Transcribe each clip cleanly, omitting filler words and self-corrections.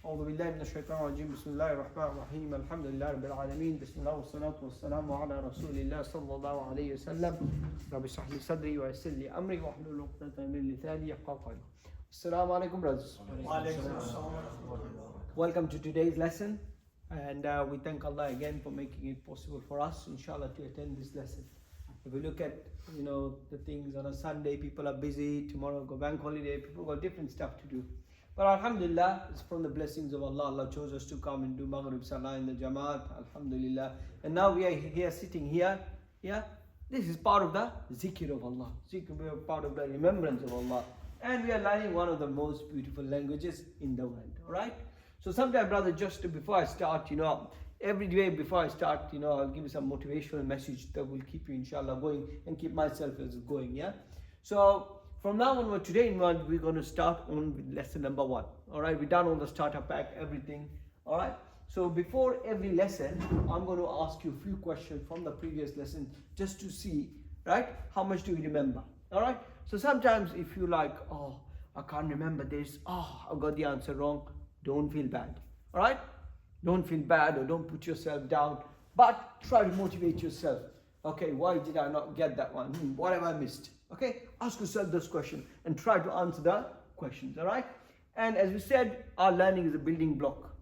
أعوذ بالله من الشيطان الرجيم بسم الله الرحمن الرحيم الحمد لله رب العالمين بسم الله والصلاة والسلام على رسول الله صلى الله عليه وسلم رب اشرح لي صدري ويسر لي أمري واحلل عقدة من لساني يفقهوا قولي. Assalamu alaikum brothers. Welcome to today's lesson, and we thank Allah again for making it possible for us inshallah to attend this lesson. If we look at the things on a Sunday, people are busy, tomorrow go bank holiday, people got different stuff to do. But alhamdulillah, it's from the blessings of Allah. Allah chose us to come and do Maghrib Salah in the Jamaat, alhamdulillah. And now we are here, sitting here. Yeah, this is part of the zikr of Allah. Zikr is part of the remembrance of Allah. And we are learning one of the most beautiful languages in the world. Alright? So sometime, brother, just before I start, every day before I start, I'll give you some motivational message that will keep you inshallah going and keep myself as going. Yeah. So from now on, today we're going to start on with lesson number 1. All right, we've done all the starter pack, everything. All right. So before every lesson, I'm going to ask you a few questions from the previous lesson just to see, right, how much do you remember? All right. So sometimes if you like, oh, I can't remember this, I got the answer wrong, don't feel bad. All right. Don't feel bad or don't put yourself down, but try to motivate yourself. Okay, why did I not get that one? What have I missed? Okay, ask yourself those questions and try to answer the questions, all right? And as we said, our learning is a building block,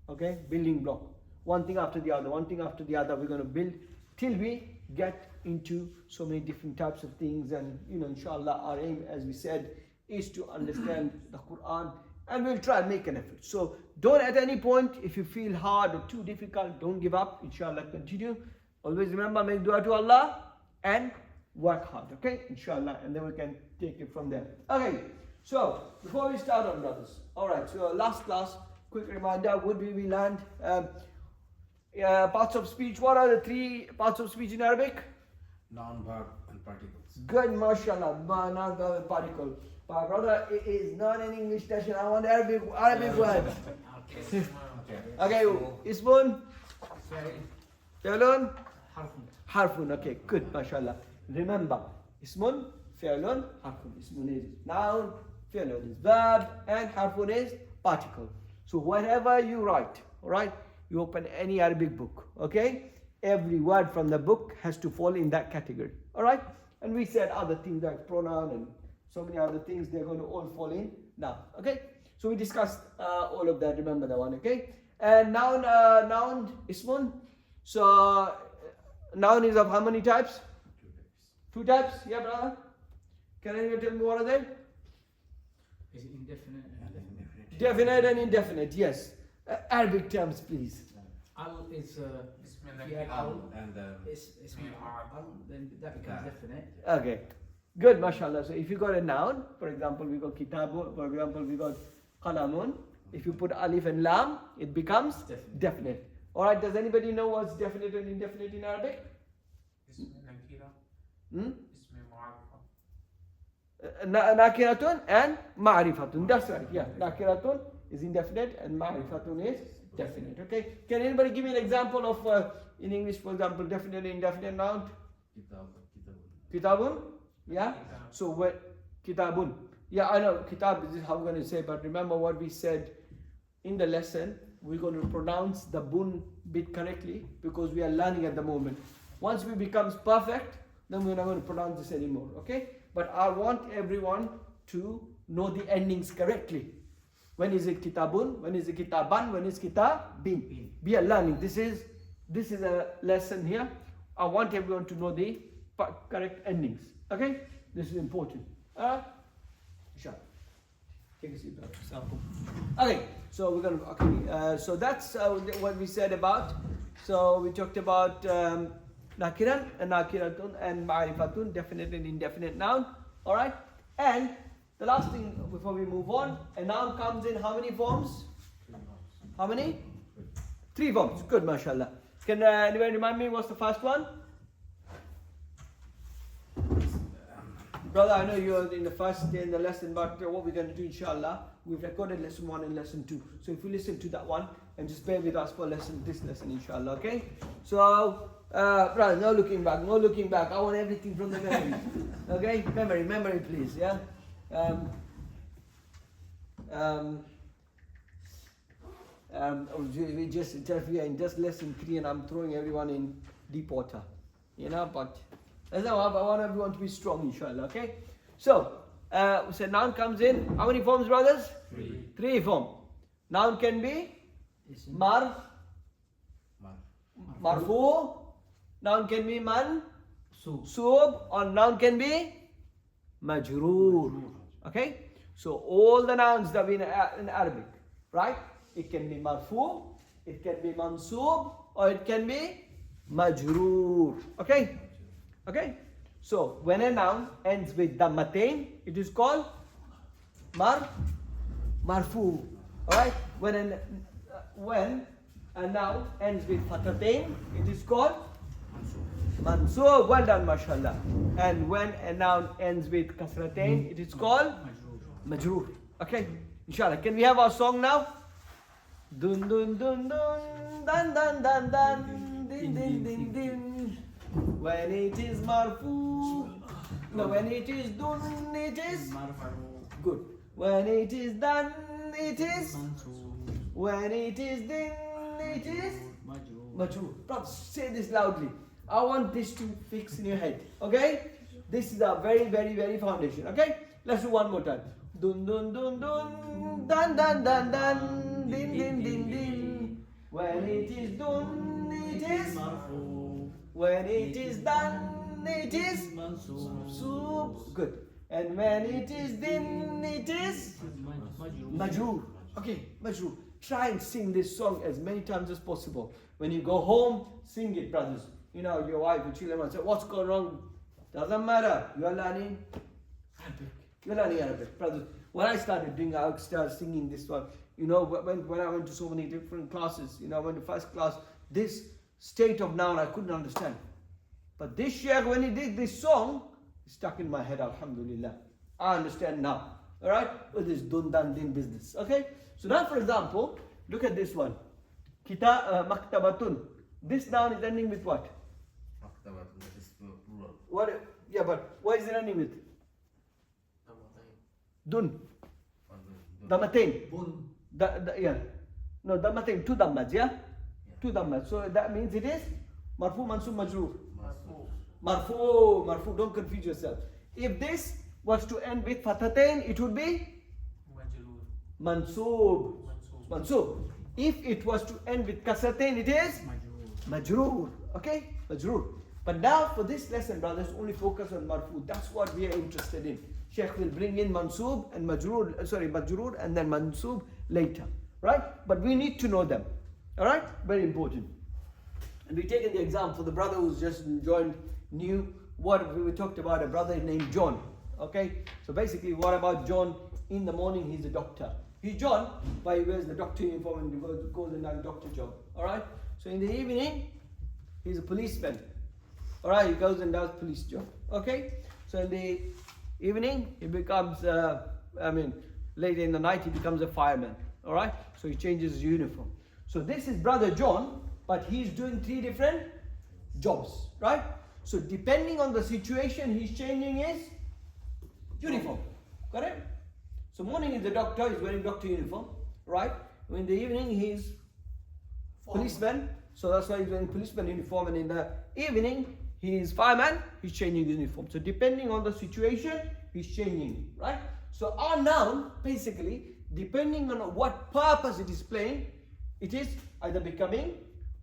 okay? Building block. One thing after the other, we're going to build till we get into so many different types of things. And, inshallah, our aim, as we said, is to understand the Quran, and we'll try and make an effort. So don't at any point, if you feel hard or too difficult, don't give up. Inshallah, continue. Always remember, make dua to Allah and work hard, okay? Inshallah, and then we can take it from there. Okay, so before we start on brothers, all right, so last class, quick reminder, what did we learn? Parts of speech. What are the 3 parts of speech in Arabic? Noun, verb, and particles. Good, mashallah, noun, verb, and particle. But brother, it is not an English session. I want Arabic word. Okay, ismun, fi'lun, harfun. Okay, good, mashallah. Remember, ismun, fi'lun, harfun. Ismun is noun, fi'lun is verb, and harfun is particle. So whatever you write, all right, you open any Arabic book, okay? Every word from the book has to fall in that category, all right? And we said other things like pronoun and so many other things, they're going to all fall in now, okay? So we discussed all of that, remember that one, okay? And noun, ismun. So noun is of how many types? 2 types, yeah, brother? Can anyone tell me what are they? Is it indefinite and indefinite? Definite and indefinite, yes. Arabic terms, please. Al is then that becomes definite. Okay, good, mashallah. So if you got a noun, for example, we got kitabun, for example, we got qalamun. If you put alif and lam, it becomes definite. All right, does anybody know what's definite and indefinite in Arabic? Nakiratun and ma'rifatun. That's right. Yeah, nakiratun is indefinite and ma'rifatun is definite. Okay. Can anybody give me an example of in English, for example, definite and indefinite noun? Kitabun. Yeah. So what? Kitabun. Yeah, I know. Kitab is how we're going to say, but remember what we said in the lesson. We're going to pronounce the bun bit correctly because we are learning at the moment. Once we becomes perfect, then we're not going to pronounce this anymore. Okay. But I want everyone to know the endings correctly. When is it kitabun? When is it kitaban? When is kitabin? We are learning. This is a lesson here. I want everyone to know the correct endings. Okay? This is important. Sure. Take a seat, brother. Okay. So we're gonna. So that's what we said about. So we talked about nakiran and nakiratun and ma'rifatun, definite and indefinite noun. All right. And the last thing before we move on, a noun comes in how many forms? How many? 3 forms. Good, mashallah. Can anyone remind me what's the first one? Brother, I know you're in the first day in the lesson, but what we're going to do, inshallah, we've recorded lesson 1 and lesson 2. So if you listen to that one and just bear with us for this lesson, inshallah, okay? So, brother, no looking back. I want everything from the memory. Okay? Memory, please, yeah? we just interfere in just lesson 3 and I'm throwing everyone in deep water. But that's how I want everyone to be strong, inshallah, okay? So noun comes in, how many forms, brothers? 3 forms. Noun can be marfu, noun can be mansub, or noun can be majroor. Okay? So all the nouns that we in Arabic, right? It can be marfu, it can be mansub, or it can be majroor. Okay? Okay? So when a noun ends with dammatain, it is called marfu. Alright? When a noun ends with fatatain, it is called mansub. Well done, mashallah. And when a noun ends with kasratain, it is called majroor. Okay? Inshallah. Can we have our song now? Dun dun dun dun dun dun dun dun din din din din. When it is marfu, no, when it is dun, it is good. When it is done, it is. When it is din, it is majroor. Brothers, say this loudly. I want this to fix in your head. Okay? This is our very, very, very foundation. Okay? Let's do one more time. Dun dun dun dun dun dun dun dun din din din din. When it is done, it is. When it is done, it is. Soup. Good. And when it is din, it is majroor. Okay, majroor. Try and sing this song as many times as possible. When you go home, sing it, brothers. Your wife or children will say, what's going wrong? Doesn't matter. You are learning Arabic. You're learning Arabic, brothers. When I started doing, I started singing this one. When I went to so many different classes, I went to first class, this state of noun I couldn't understand. But this sheikh, when he did this song, it stuck in my head, alhamdulillah. I understand now. Alright? With this dun dan din business. Okay? So now, for example, look at this one. Maktabatun. This noun is ending with what? Maktabatun, that is plural. What? Yeah, but what is it ending with? Dun. Damatain. Bun. Yeah. No, damatain. 2 dammas, yeah? 2 dammas. So that means it is marfu, mansub, majroor. Marfu. Don't confuse yourself. If this was to end with fatatain, it would be mansub. If it was to end with kasratain, it is majroor. Okay? Majroor. But now for this lesson, brothers, only focus on marfu. That's what we are interested in. Sheikh will bring in mansub and majroor and then mansub later. Right? But we need to know them. Alright? Very important. And we taken the example, the brother who's just joined new, what we talked about, a brother named John. Okay? So basically, what about John? In the morning, he's a doctor. He's John, but he wears the doctor uniform and goes and does a doctor job. Alright? So in the evening, he's a policeman. Alright? He goes and does police job. Okay? So in the evening, he becomes, later in the night, he becomes a fireman. Alright? So he changes his uniform. So this is brother John, but he's doing 3 different jobs. Right? So depending on the situation, he's changing his uniform. Correct? So morning is the doctor, he's wearing doctor uniform. Right? In the evening, he's policeman. So that's why he's wearing policeman uniform. And in the evening, he's fireman, he's changing his uniform. So depending on the situation, he's changing. Right? So our noun, basically, depending on what purpose it is playing, it is either becoming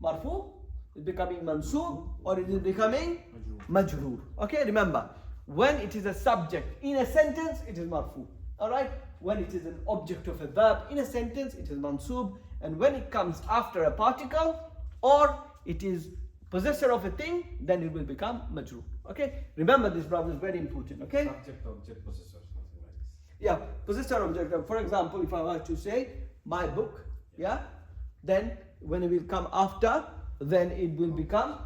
marfu, it's becoming mansub, or it is becoming majroor. Okay, remember, when it is a subject in a sentence, it is marfu. Alright? When it is an object of a verb in a sentence, it is mansub. And when it comes after a particle, or it is possessor of a thing, then it will become majroor. Okay? Remember this, brother, is very important. Okay? Subject, object, possessor, something like this. Yeah, possessor, object. For example, if I were to say my book, yeah, then when it will come after, then it will become,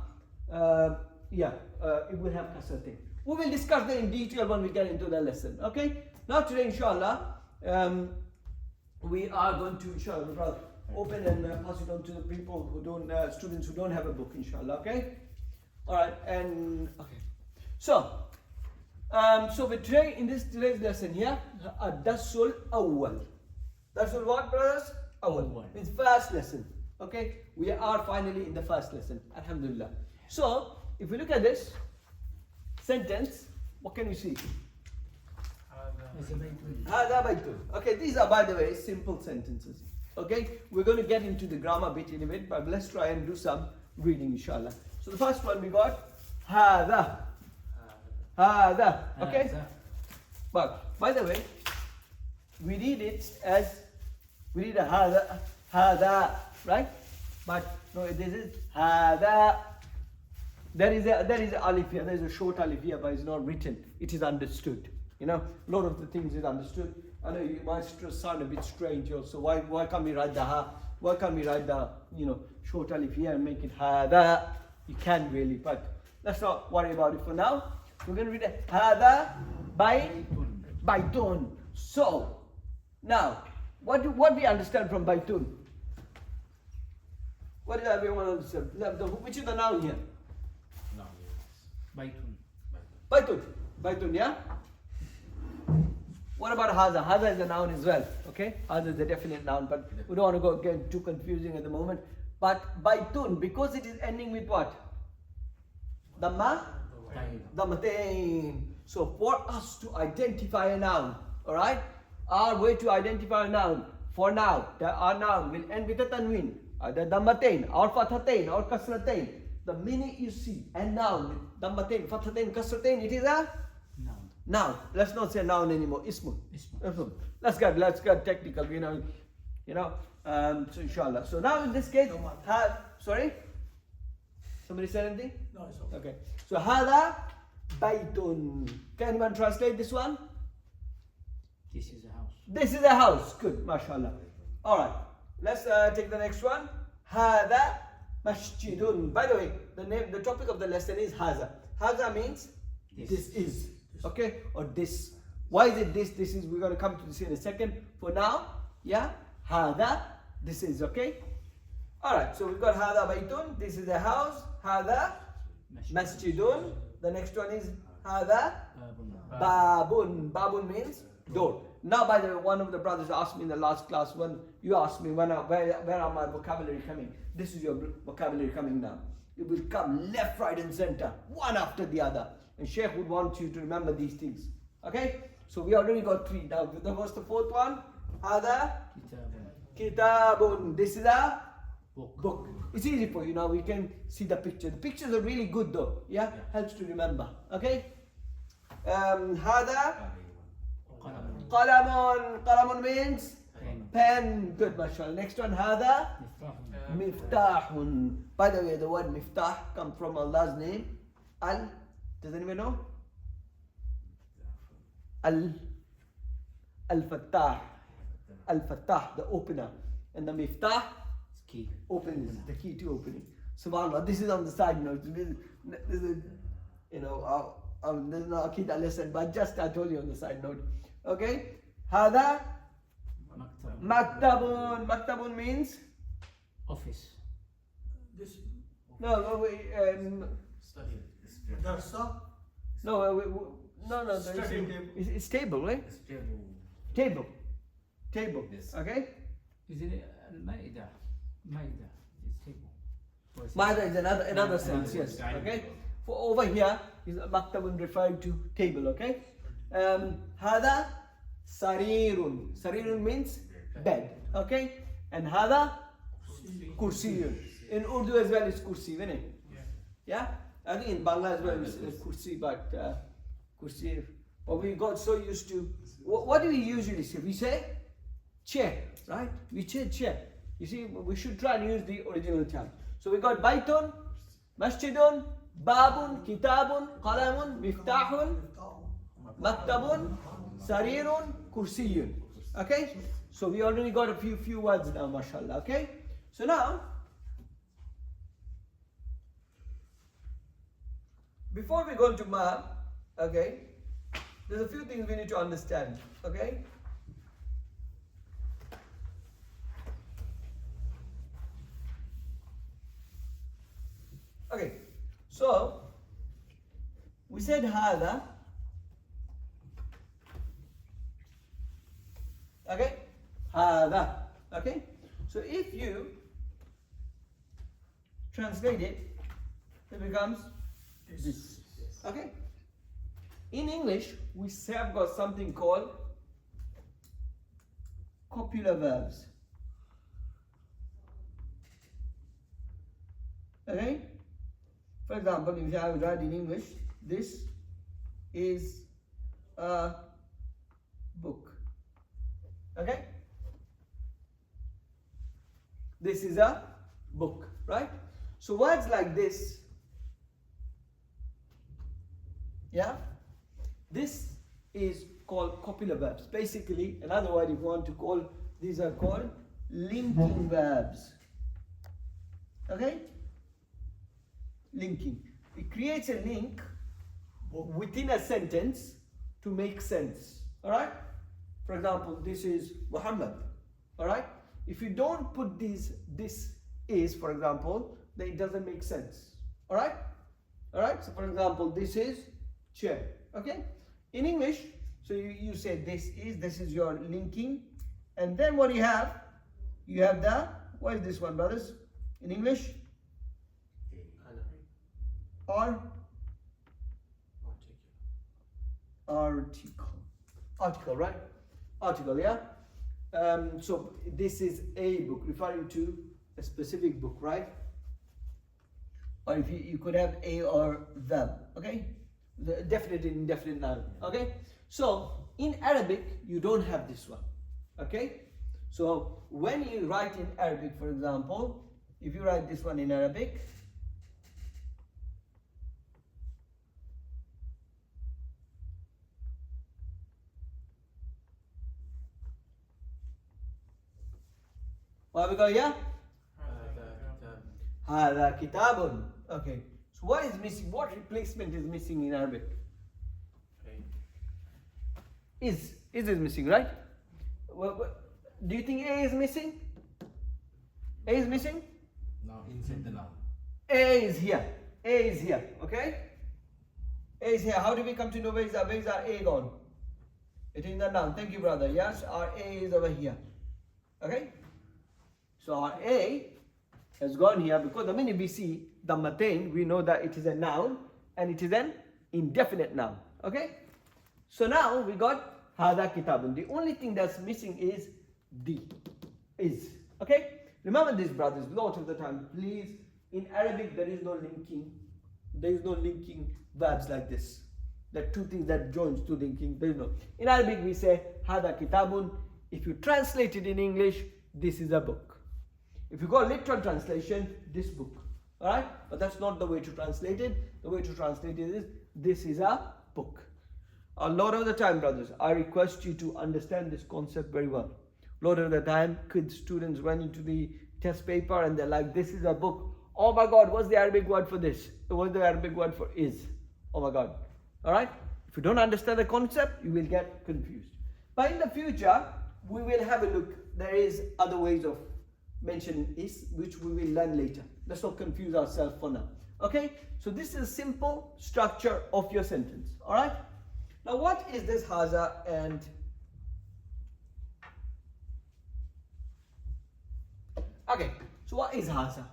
it will have kasratain. We will discuss that in detail when we get into the lesson. Okay? Now today, inshallah, we are going to, inshallah, open and pass it on to the people who don't, students who don't have a book, inshallah. Okay? All right. And okay. So with today in today's lesson here, Darsul Awwal. Darsul what, brothers? Awal. It's first lesson. Okay, we are finally in the first lesson. Alhamdulillah. So, if we look at this sentence, what can we see? Hada baytun. Okay, these are, by the way, simple sentences. Okay, we're going to get into the grammar bit in a bit, but let's try and do some reading, inshallah. So the first one we got hada. Hada. Okay, but by the way, we read it as we read a hada, right? But no, this is hada. There is a alif here. There is a short alif here, but it's not written. It is understood. You know, a lot of the things is understood. I know you might sound a bit strange also. Why can't we write the ha? Why can't we write the short alif here and make it hada? You can really, but let's not worry about it for now. We're going to read it hada baytun. So now, what do we understand from baytun? What does everyone understand? Which is the noun here? No, yes. Baytun. Baytun, yeah? What about haza? Haza is a noun as well. Okay? Haza is a definite noun, but we don't want to get too confusing at the moment. But baytun, because it is ending with what? Dhamma? Dhammatain. So for us to identify a noun, alright? Our way to identify a noun, for now, our noun will end with a tanween, either dhammatain, or fathatain, or kasratain. The minute you see a noun with dhammatain, fathatain, kasratain, it is a noun. Noun. Let's not say noun anymore. Ismun. Let's get technical. So inshallah. So now in this case, sorry. Somebody said anything? No, it's okay. Okay. So hada baytun. Can anyone translate this one? This is a house. This is a house. Good. MashaAllah. All right. Let's take the next one. Hada masjidun. By the way, the topic of the lesson is haza. Haza means this is. Okay, or this. Why is it this? This is, we're going to come to this in a second. For now, yeah, hada, this is, okay? Alright, so we've got hada baytun, this is a house. Hada masjidun. The next one is hada babun. Babun means door. Now, by the way, one of the brothers asked me in the last class, when you asked me where are my vocabulary coming? This is your vocabulary coming now. It will come left, right and center, one after the other. And Sheikh would want you to remember these things. Okay? So we already got 3. Now, what's the 4th one? Hada kitabun. This is a book. It's easy for you now. We can see the picture. The pictures are really good though. Yeah? Helps to remember. Okay? Hada qalamun. Qalamun means pen. Good, mashallah. Next one, hada miftahun. By the way, the word miftah comes from Allah's name. Does anyone know? Al-Fattah. Al-Fattah, the opener. And the miftah Key. opens, the key to opening. SubhanAllah, this is on the side note. This is, there's no Aqidah lesson, but just I told you on the side note. Okay? Hada maktabun. Maktabun means? Office. No, Study. it's table, right? Stable. Table. Yes. Okay? Is it Maida? Maida. It's table. Maida is another sense, yes. Okay? For over here is maktabun referring to table, okay? Hada sarirun. Sarirun means bed, okay? And hada kursiyun. In Urdu as well is kursi, isn't it? Yeah? I think in Bangla as well is kursi, but kursi. But we got so used to. What do we usually say? We say chair, right? We say chair. You see, we should try and use the original term. So we got baytun, masjidun, babun, kitabun, qalamun, miftahun, maktabun, sarirun, kursiyun. Okay? So we already got a few words now, mashallah. Okay? So now, before we go into ma, okay, there's a few things we need to understand, okay? Okay, so we said hada, okay? Hada, okay? So if you translate it, it becomes this. Okay? In English, we have got something called copular verbs. Okay? For example, if I write in English, this is a book. Okay? This is a book, right? So words like this, yeah, this is called copular verbs. Basically, another word if you want to call, these are called linking verbs. Okay? Linking. It creates a link within a sentence to make sense. Alright? For example, this is Muhammad. Alright? If you don't put this is, for example, then it doesn't make sense. Alright? Alright? So for example, this is chair. Okay? In English, so you say this is your linking. And then what you have the, what is this one, brothers? In English? Article, right? Article, yeah? So this is a book, referring to a specific book, right? Or if you could have a or the, okay? The definite and indefinite noun, okay? So in Arabic, you don't have this one, okay? So when you write in Arabic, for example, if you write this one in Arabic, what have we got here? هذا كتاب. Okay. So what is missing? What replacement is missing in Arabic? Is missing, right? Do you think A is missing? A is missing? No, inside the noun. A is here. A is here. Okay? A is here. How do we come to know where is our A gone? It is in the noun. Thank you, brother. Yes, our A is over here. Okay? So our A has gone here because the minute we see Dammatain, we know that it is a noun and it is an indefinite noun. Okay? So now we got Hada Kitabun. The only thing that's missing is the. Is. Okay? Remember this, brothers, a lot of the time, please. In Arabic, there is no linking. There is no linking verbs like this. There are two things that joins to linking. There is no. In Arabic, we say Hada Kitabun. If you translate it in English, this is a book. If you go literal translation, this book. Alright? But that's not the way to translate it. The way to translate it is, this is a book. A lot of the time, brothers, I request you to understand this concept very well. A lot of the time, kids, students went into the test paper and they're like, this is a book. Oh my God, what's the Arabic word for this? What's the Arabic word for is? Oh my God. Alright? If you don't understand the concept, you will get confused. But in the future, we will have a look. There is other ways of mentioning is, which we will learn later. Let's not confuse ourselves for now. Okay? So this is a simple structure of your sentence. Alright? Now what is this haza and okay, so what is haza?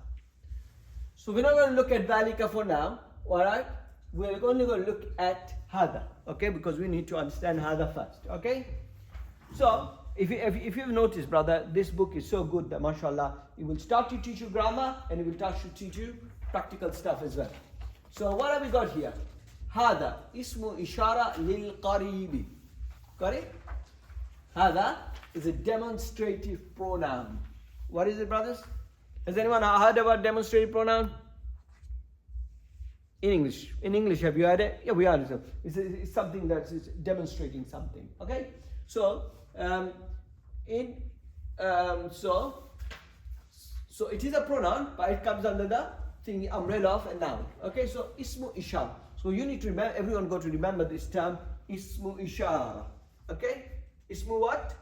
So we're not going to look at dhalika for now. Alright? We're only going to look at hada. Okay? Because we need to understand hada first. Okay? So if you've noticed, brother, this book is so good that mashallah, it will start to teach you grammar and it will start to teach you practical stuff as well. So what have we got here? Hada ismu ishara lil qaribi. Got it? Hada is a demonstrative pronoun. What is it, brothers? Has anyone heard about demonstrative pronoun? In English. In English, have you heard it? Yeah, we heard it. It's something that is demonstrating something. Okay? So so it is a pronoun, but it comes under the thing umbrella of a noun. Okay, so ismu ishara. So you need to remember, everyone got to remember this term, ismu ishara. Okay, ismu what?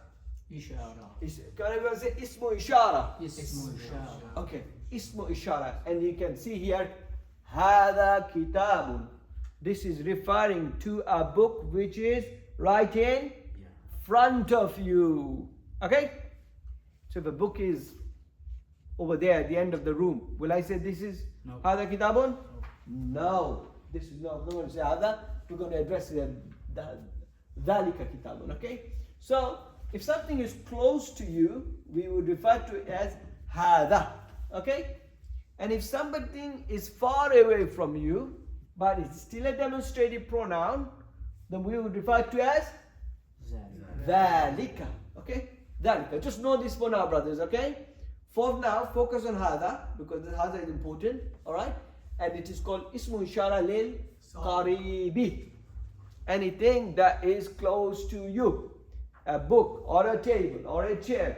Ishara. Can everyone say ismu ishara? Yes, ismu ishara. Okay, ismu ishara, and you can see here, hada kitabun. This is referring to a book which is right in front of you. Okay? So if a book is over there at the end of the room, will I say this is No. Hada Kitabun? No. This is not. I'm not going to say Hada. We're going to address it as Dhalika Kitabun. Okay? So, if something is close to you, we would refer to it as Hada. Okay? And if something is far away from you, but it's still a demonstrative pronoun, then we would refer to as Dhalika. Okay? Dhalika. Just know this for now, brothers. Okay? For now, focus on Hada, because the Hada is important. Alright? And it is called Ismu Ishara Lil Qaribi. Anything that is close to you. A book, or a table, or a chair.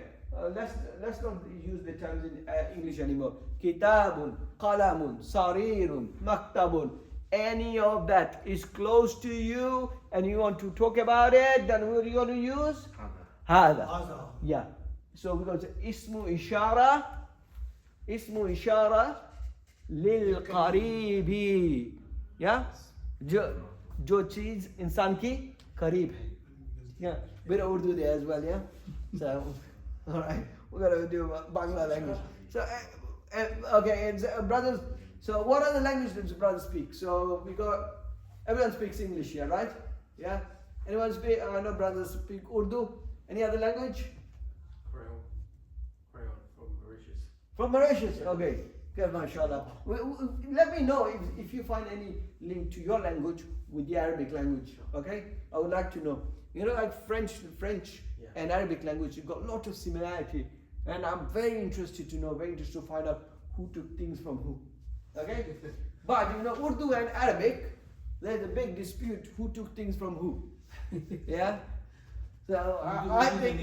Let's not use the terms in English anymore. Kitabun, qalamun, sarirun, maktabun. Any of that is close to you and you want to talk about it, then what are you going to use? Hada. Yeah. So we're going to say Ismu Ishara Lil Qaribi. Yeah? जो चीज इंसान की करीब है. Yeah, bit of Urdu there as well, yeah. So, all right, we're gonna do Bangla language. So, okay, and, brothers. So, what other language does brothers speak? So we got everyone speaks English here, right? Yeah. Anyone speak? I know brothers speak Urdu. Any other language? Creole from Mauritius. From Mauritius. Okay. Good, mashallah. Let me know if you find any link to your language with the Arabic language. Okay, I would like to know. You know, like French Yeah. and Arabic language, you've got a lot of similarity, and I'm very interested to know, very interested to find out who took things from who. Okay, but you know, Urdu and Arabic, there's a big dispute who took things from who. Yeah. So I think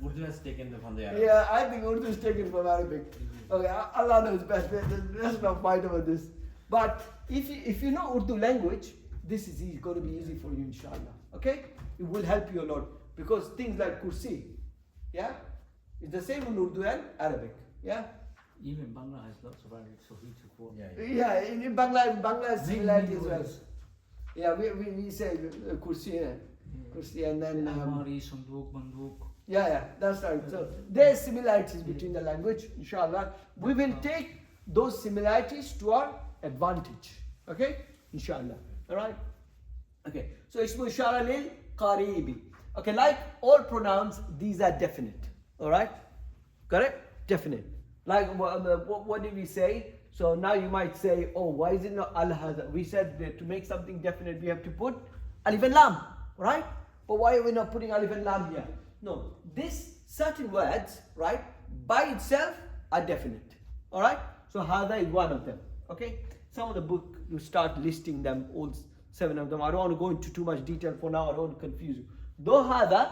Urdu has taken them from the Arab. yeah, I think Urdu is taken from Arabic. Okay, Allah knows best. Let's not fight over this. But if you know Urdu language, this is going to be easy for you, inshallah. Okay, it will help you a lot because things like kursi, yeah, it's the same in Urdu and Arabic. Yeah. Even Bangla has lots of Arabic, so he took what? Yeah, in Bangla has similarity as well. Yeah, we say kursi, kursi, and then Almari, Sanduk, Banduk. yeah, that's right. So there are similarities between the language, inshallah. We will take those similarities to our advantage. Okay? Inshallah. Alright? Okay. So Ismu Ishara Lil Qaribi. Okay, like all pronouns, these are definite. Alright? Correct? Definite. Like what did we say? So now you might say, oh, why is it not al-hadha? We said that to make something definite, we have to put alif and lam. Right? But why are we not putting alif and lam here? No, these certain words, right, by itself are definite. Alright? So Hada is one of them. Okay? Some of the book, you start listing them, all 7 of them. I don't want to go into too much detail for now, I don't want to confuse you. Though Hada,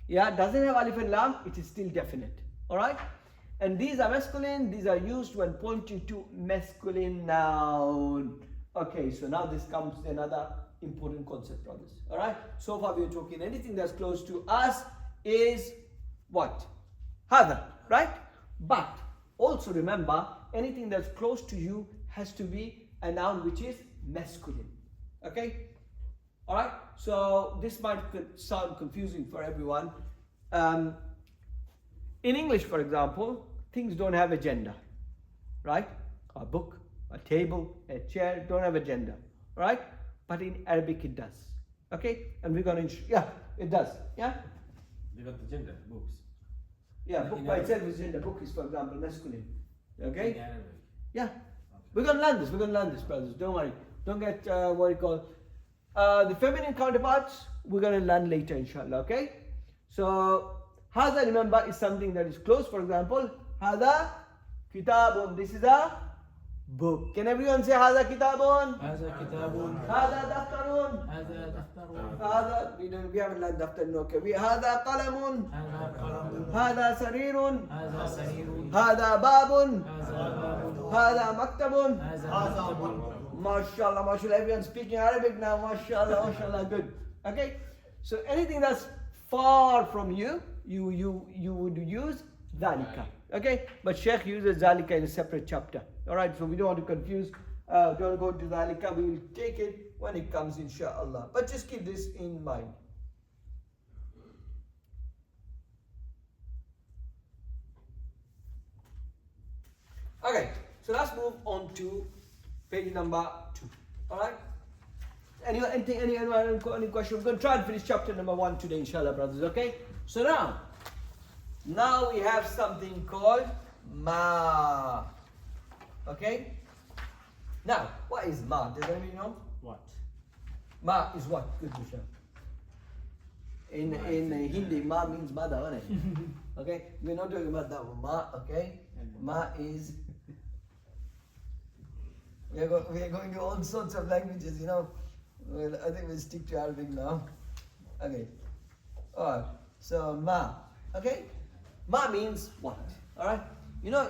yeah, doesn't have alif and lam, it is still definite. Alright? And these are masculine, these are used when pointing to masculine noun. Okay, so now this comes to another important concept, brothers. Alright? So far we are talking anything that's close to us is what? Hada, right? But also remember, anything that's close to you has to be a noun which is masculine. Okay? Alright? So this might sound confusing for everyone. In English, for example, things don't have a gender. Right? A book, a table, a chair don't have a gender. Right? But in Arabic it does. Okay? And we're going to, yeah, it does. Yeah? They got the gender, books. Yeah, book by itself is gender. Book is, for example, masculine. Okay? In Arabic. Yeah. We're going to learn this. We're going to learn this, brothers. Don't worry. Don't get what you call. The feminine counterparts, we're going to learn later, inshallah. Okay? So, Hada, remember, is something that is close. For example, Hada Kitabun. This is a book. Can everyone say Hada Kitabun? هذا كتاب. Hada Daftarun. هذا دفتر. Hada, we haven't learned Daftar, no, okay. Hada Qalamun. هذا قلم. Hada Sarirun. هذا سرير. Hada Babun. هذا باب. Hada Maktabun. هذا مكتب. MashaAllah, MashaAllah, everyone speaking Arabic now, MashaAllah, MashaAllah, good. Okay? So anything that's far from you, you would use Zalika. Okay? But Sheikh uses Zalika in a separate chapter. Alright, so we don't want to confuse, don't go to Zalika, we will take it when it comes, inshallah. But just keep this in mind. Okay, so let's move on to page number 2. Alright? Anyone, any question? We're going to try and finish chapter number 1 today, inshallah, brothers. Okay? So now we have something called ma. Okay? Now, what is ma? Does anybody know? What? Ma is what? Good question. In Hindi, ma means mother, isn't it? Okay? We're not talking about that one. Ma, okay? Ma is... We are going to all sorts of languages, you know. Well, I think we'll stick to Arabic now. Okay. Alright. So, ma. Okay? Ma means what? Alright? You know,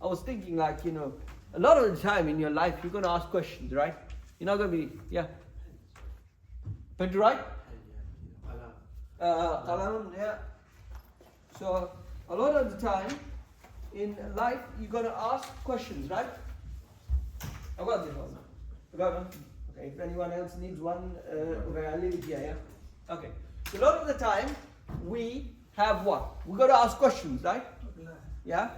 I was thinking, like, you know, a lot of the time in your life, you're going to ask questions, right? You're not going to be, yeah. Pen to write? Qalam, yeah. So, a lot of the time in life, you're going to ask questions, right? I got this one. I got one. Okay, if anyone else needs one, okay, I'll leave it here, yeah? Okay. So, a lot of the time, we have what? We got to ask questions, right? Yeah?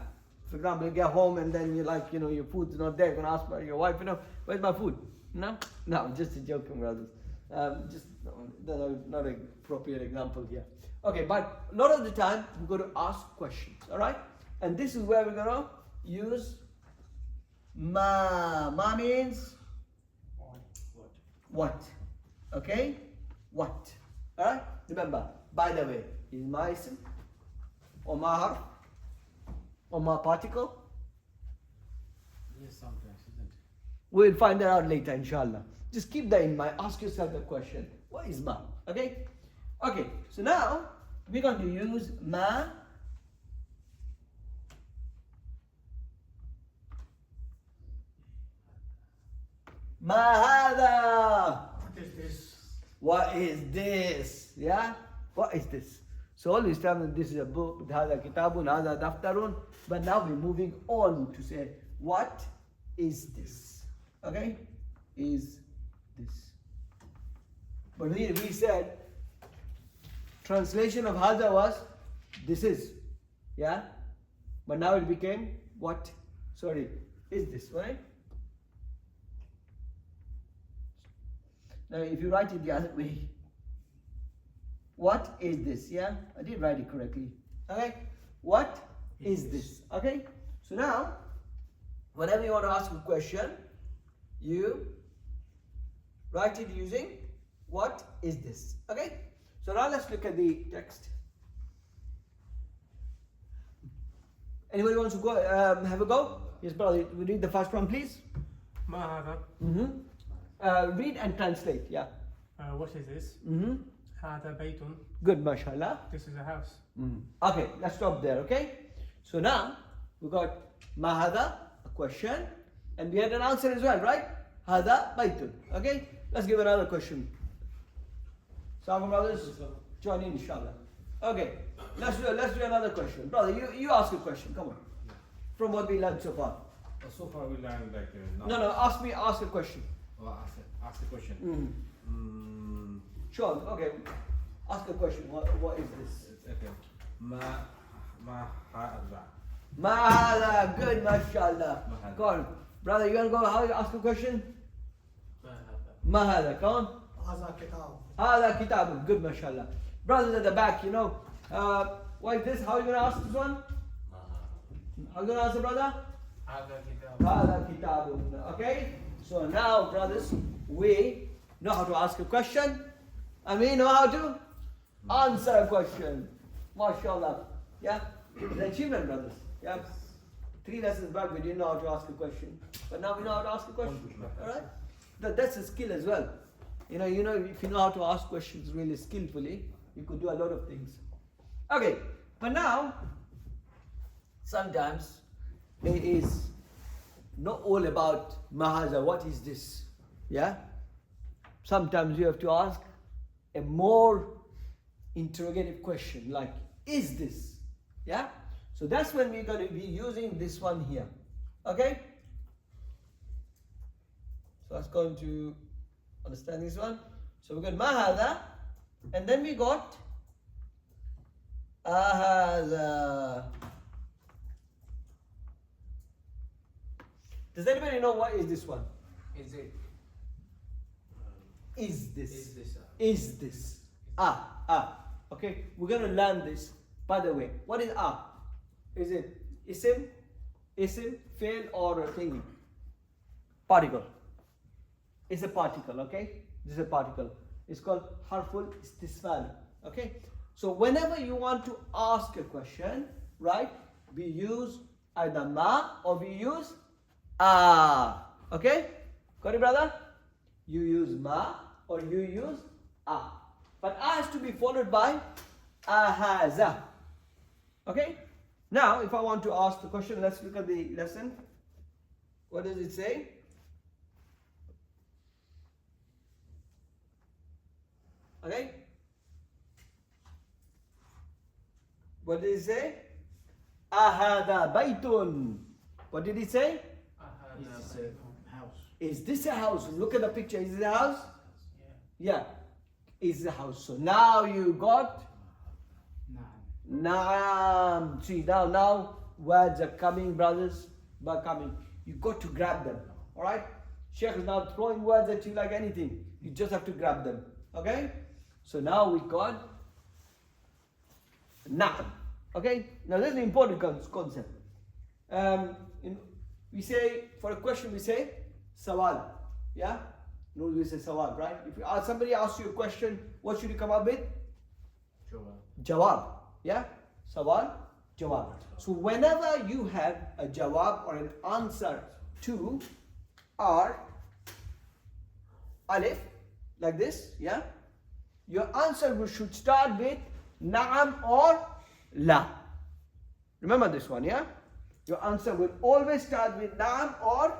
For example, you get home and then you're like, you know, your food's not there. You're going to ask your wife, you know, where's my food? No? No, just a joking, brothers. Just not a appropriate example here. Okay, but a lot of the time, we're going to ask questions, alright? And this is where we're going to use ma. Ma means? What? Okay? What? Alright? Remember, by the way, is ma ism? Or ma harf? Or ma particle? Yes, sometimes, isn't it? We'll find that out later, inshallah. Just keep that in mind. Ask yourself the question. What is ma? Okay? Okay, so now we're going to use ma. Ma hada. What is this? What is this? Yeah? What is this? So always tell them this is a book, hada kitabun, hada daftarun. But now we're moving on to say, what is this? Okay? Is this. But we said, translation of hada was, this is. Yeah? But now it became, what? Sorry, is this, right? Now if you write it the other way, what is this? Yeah, I did write it correctly. Okay, what is this? Okay, so now, whenever you want to ask a question, you write it using what is this? Okay, so now let's look at the text. Anybody wants to go have a go? Yes, brother. We read the first one, please. ما هذا؟ Read and translate. Yeah. What is this? هذا بيت. Good, mashallah. This is a house. Okay, let's stop there, okay? So now, we got ma hada, a question, and we had an answer as well, right? Hada baytun, okay? Let's give another question. Some brothers, join in, inshallah. Okay, let's do another question. Brother, you ask a question, come on. From what we learned so far. So far we learned like No, ask a question. Oh, ask the question. Sure, okay. Ask a question. What is this? Okay. Ma hada. Ma hada, good, mashallah. Ma hada. Go on. Brother, you want to go, how you ask a question? Ma hada, come on. Hada kitab, good, mashallah. Brothers at the back, you know, what is this? How are you going to ask this one? How are you going to answer, brother? Hada kitab. Okay? So now, brothers, we know how to ask a question and we know how to answer a question. MashaAllah. Yeah? It's an achievement, brothers. Yeah? 3 lessons back, we didn't know how to ask a question. But now we know how to ask a question. Alright? That's a skill as well. You know, if you know how to ask questions really skillfully, you could do a lot of things. Okay, but now, sometimes it is not all about mahaza, what is this? Yeah? Sometimes you have to ask a more interrogative question like, is this? Yeah? So that's when we're going to be using this one here. Okay? So let's go into understand this one. So we got mahada, and then we got ahada. Does anybody know what is this one? Is it? Is this? Is this? Is this? Okay, we're gonna learn this. By the way, what is Is it isim, fail, or a thingy? Particle. It's a particle, okay? This is a particle. It's called harful istisfal. Okay? So whenever you want to ask a question, right? We use either ma or we use Okay? Got it, brother? You use ma or you use but has to be followed by haza. Okay? Now, if I want to ask the question, let's look at the lesson. What does it say? Okay? What did it say? Ahada baytun. What did it say? Is this a house? Is this a house? Look at the picture. Is it a house? Yeah. Yeah. Is a house. So now you got Naam. See, now words are coming, brothers. Are coming. You got to grab them. Alright? Sheikh is now throwing words at you like anything. You just have to grab them. Okay? So now we got Naam. Okay? Now this is an important concept. We say, for a question we say sawal. Yeah? No, we say sawal, right? If somebody asks you a question, what should you come up with? Jawab. Yeah? Sawal, jawab. So whenever you have a jawab or an answer to or alif, like this, yeah? Your answer should start with na'am or la. Remember this one, yeah? Your answer will always start with na'am or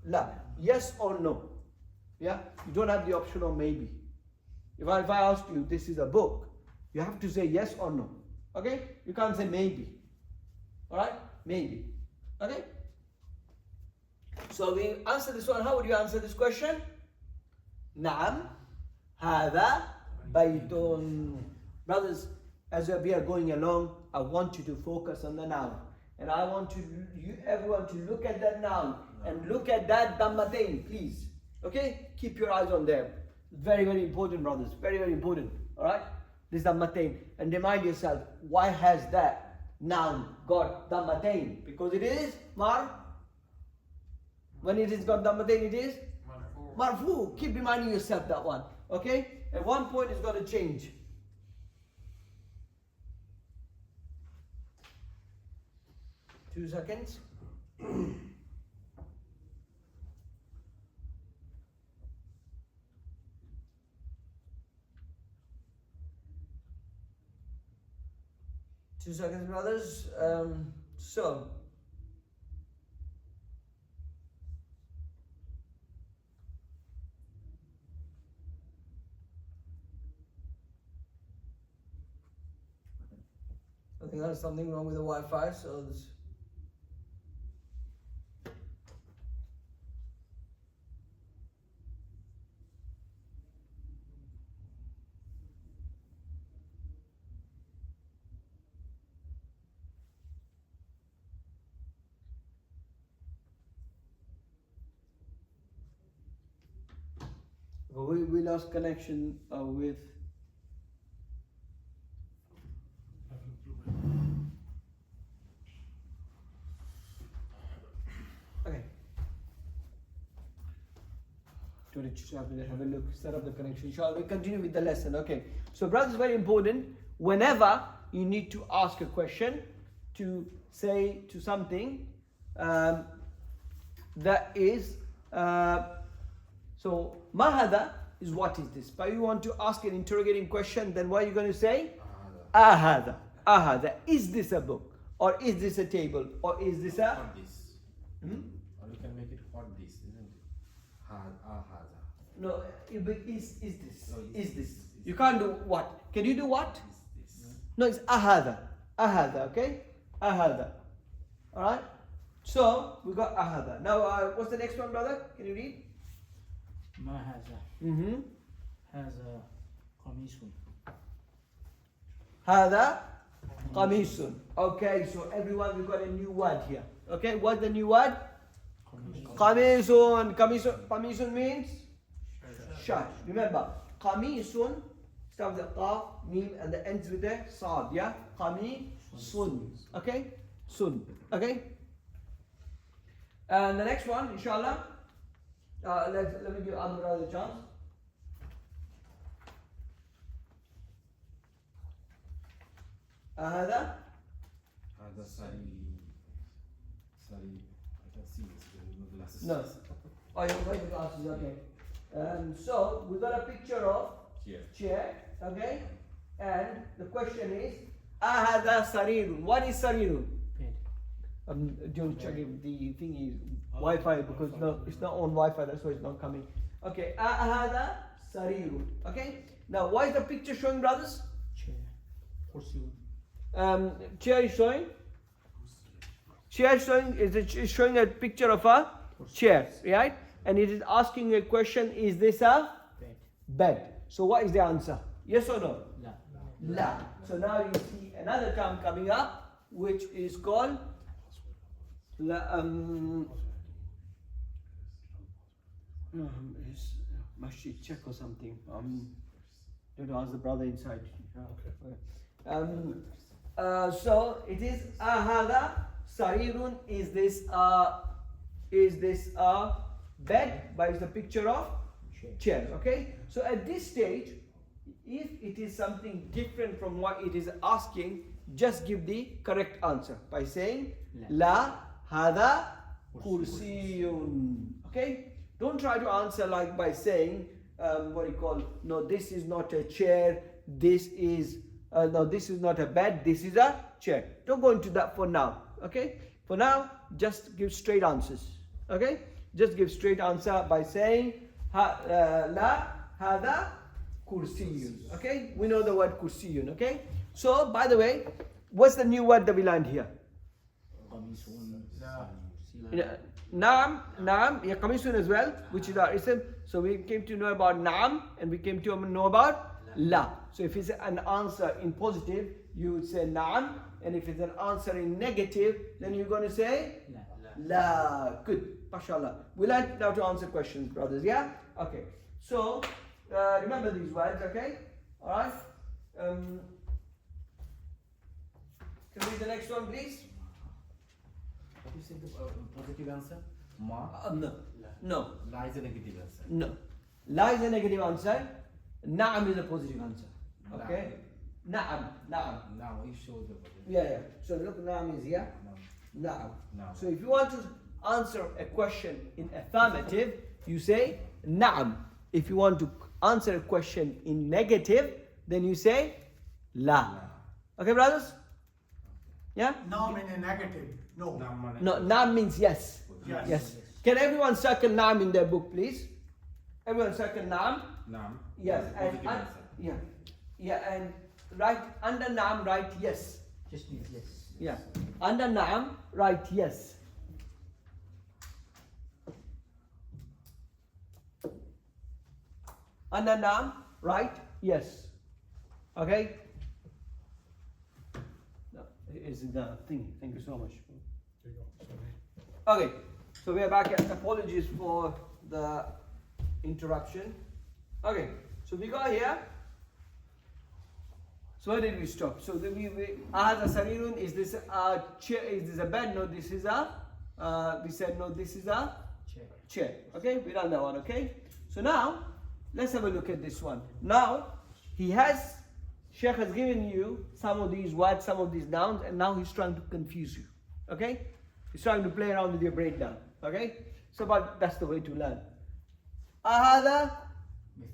la. Yes or no. Yeah? You don't have the option of maybe. If I ask you, this is a book, you have to say yes or no. Okay? You can't say maybe. Alright? Maybe. Okay? So we answer this one. How would you answer this question? Na'am, hada, baytun. Brothers, as we are going along, I want you to focus on the noun. And I want everyone to look at that noun and look at that dammatain, please. Okay? Keep your eyes on them. Very, very important, brothers. Very, very important. Alright? This dammatain. And remind yourself, why has that noun got dammatain? Because it is when it is got dammatain, it is marfu. Keep reminding yourself that one. Okay? At one point it's got to change. Two seconds. Two seconds, brothers. So I think there's something wrong with the Wi-Fi, so this. We lost connection with. Okay. To have a look, set up the connection. Shall we continue with the lesson? Okay. So, brothers, very important. Whenever you need to ask a question, to say to something that is. So, mahada is what is this? But you want to ask an interrogating question, then what are you going to say? Ahada. Ahada. Is this a book? Or is this a table? Or is this a... What this? Or you can make it what this, isn't it? Ahada. No, is this. No, Is this. You can't do what? Can you do what? Is this. No, it's ahada. Ahada, okay? Ahada. Alright? So, we got ahada. Now, what's the next one, brother? Can you read? ما هذا Mm-hmm. هذا قميص Hada qamisun. Okay, so everyone, we got a new word here. Okay, what's the new word? Qamisun. Qamisun means shirt. Remember, qamisun starts with a qaf, mim, and the ends with a sad. Yeah, qamisun. Okay, sun. Okay. And the next one, inshallah. Let me give Amr a chance. هذا هذا سري I can see this with no glasses. no. Oh, you're going to glasses, okay. So we got a picture of Here. chair, okay? And the question is, هذا سرير. What is سرير? Don't check if the thing is Wi-Fi because no, it's not on Wi-Fi. That's why it's not coming. Okay, هذا سرير. Okay. Now, why is the picture showing, brothers? Chair. Kursi. Chair is showing. Chair is showing a picture of a chair, right? And it is asking a question: is this a Bed. bed? So what is the answer? Yes or no? La. La. So now you see another term coming up, which is called is masjid check or something. Don't ask the brother inside. So it is ahada sarirun. Is this a bed? But it's a picture of chairs. Okay. So at this stage, if it is something different from what it is asking, just give the correct answer by saying la hada kursiyun. Okay. Don't try to answer like by saying what you call, no, this is not a chair. This is no, this is not a bed. This is a chair. Don't go into that for now. Okay. For now, just give straight answers. Okay. Just give straight answer by saying la hada kursiyun. Okay. We know the word kursiyun. Okay. So by the way, what's the new word that we learned here? Naam, yeah, qamisun as well, which is our ism. So we came to know about naam and we came to know about la. So if it's an answer in positive, you would say naam, and if it's an answer in negative, then you're going to say la. Good, mashallah. We learned now to answer questions, brothers. Yeah. Okay. So remember these words. Okay. All right. Can we read the next one, please? What is the positive answer? Ma. No. No. La is a negative answer. No. La is a negative answer. Na'am is a positive answer. Okay? Na'am. Na'am. Now it shows the positive. Yeah. So look, na'am is here. Na'am. Now. So if you want to answer a question in affirmative, you say na'am. If you want to answer a question in negative, then you say la. Okay, brothers? Yeah? Naam in a negative. No. No, na'am means yes. Yes. Can everyone circle na'am in their book, please? Everyone circle na'am. Naam. Yes. And Positive answer. yeah, and write under na'am, write yes. Just means yes. Yeah. Under na'am, write yes. Under na'am, write yes. Okay? No, is the thing. Thank you so much. Okay, so we are back at apologies for the interruption. Okay, so we got here. So where did we stop? So we ahada sarirun, is this a chair? Is this a bed? No, this is a we said no, this is a chair. Okay, we done that one. Okay, so now let's have a look at this one. Now Sheikh has given you some of these words, some of these nouns, and now he's trying to confuse you. Okay, he's trying to play around with your breakdown. Okay, so but that's the way to learn. Ahada.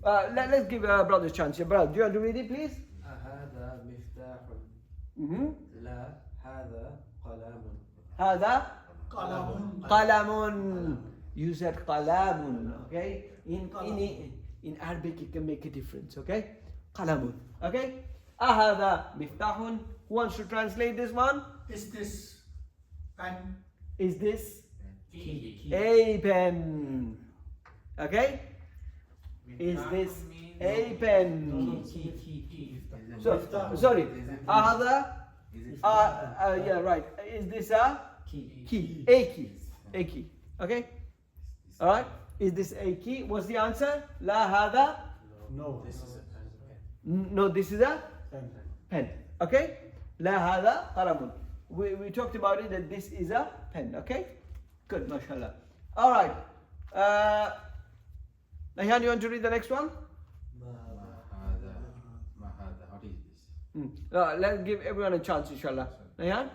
Let's give brother a chance. Yeah, brother, do you want to read it, please? هذا مفتاح. لا هذا قلم. هذا Qalamun. قلم. You said قلم. Okay. In Arabic you can make a difference. Okay. قلم. Okay. هذا مفتاح. Who wants to translate this one? Is this pen? Is this Key. a pen? Okay. Is this a pen? Key. So sorry. هذا yeah, right. Is this a Key. key? A key. A key. Okay? Alright? Is this a key? What's the answer? La hada? No. This is a pen. No, this is a Pen. pen. Okay? La hada qalamun. We talked about it that this is a pen. Okay? Good, mashallah. Alright. Nahan, you want to read the next one? Mahada. Mahada. What is this? Let's give everyone a chance, inshallah. Nahan?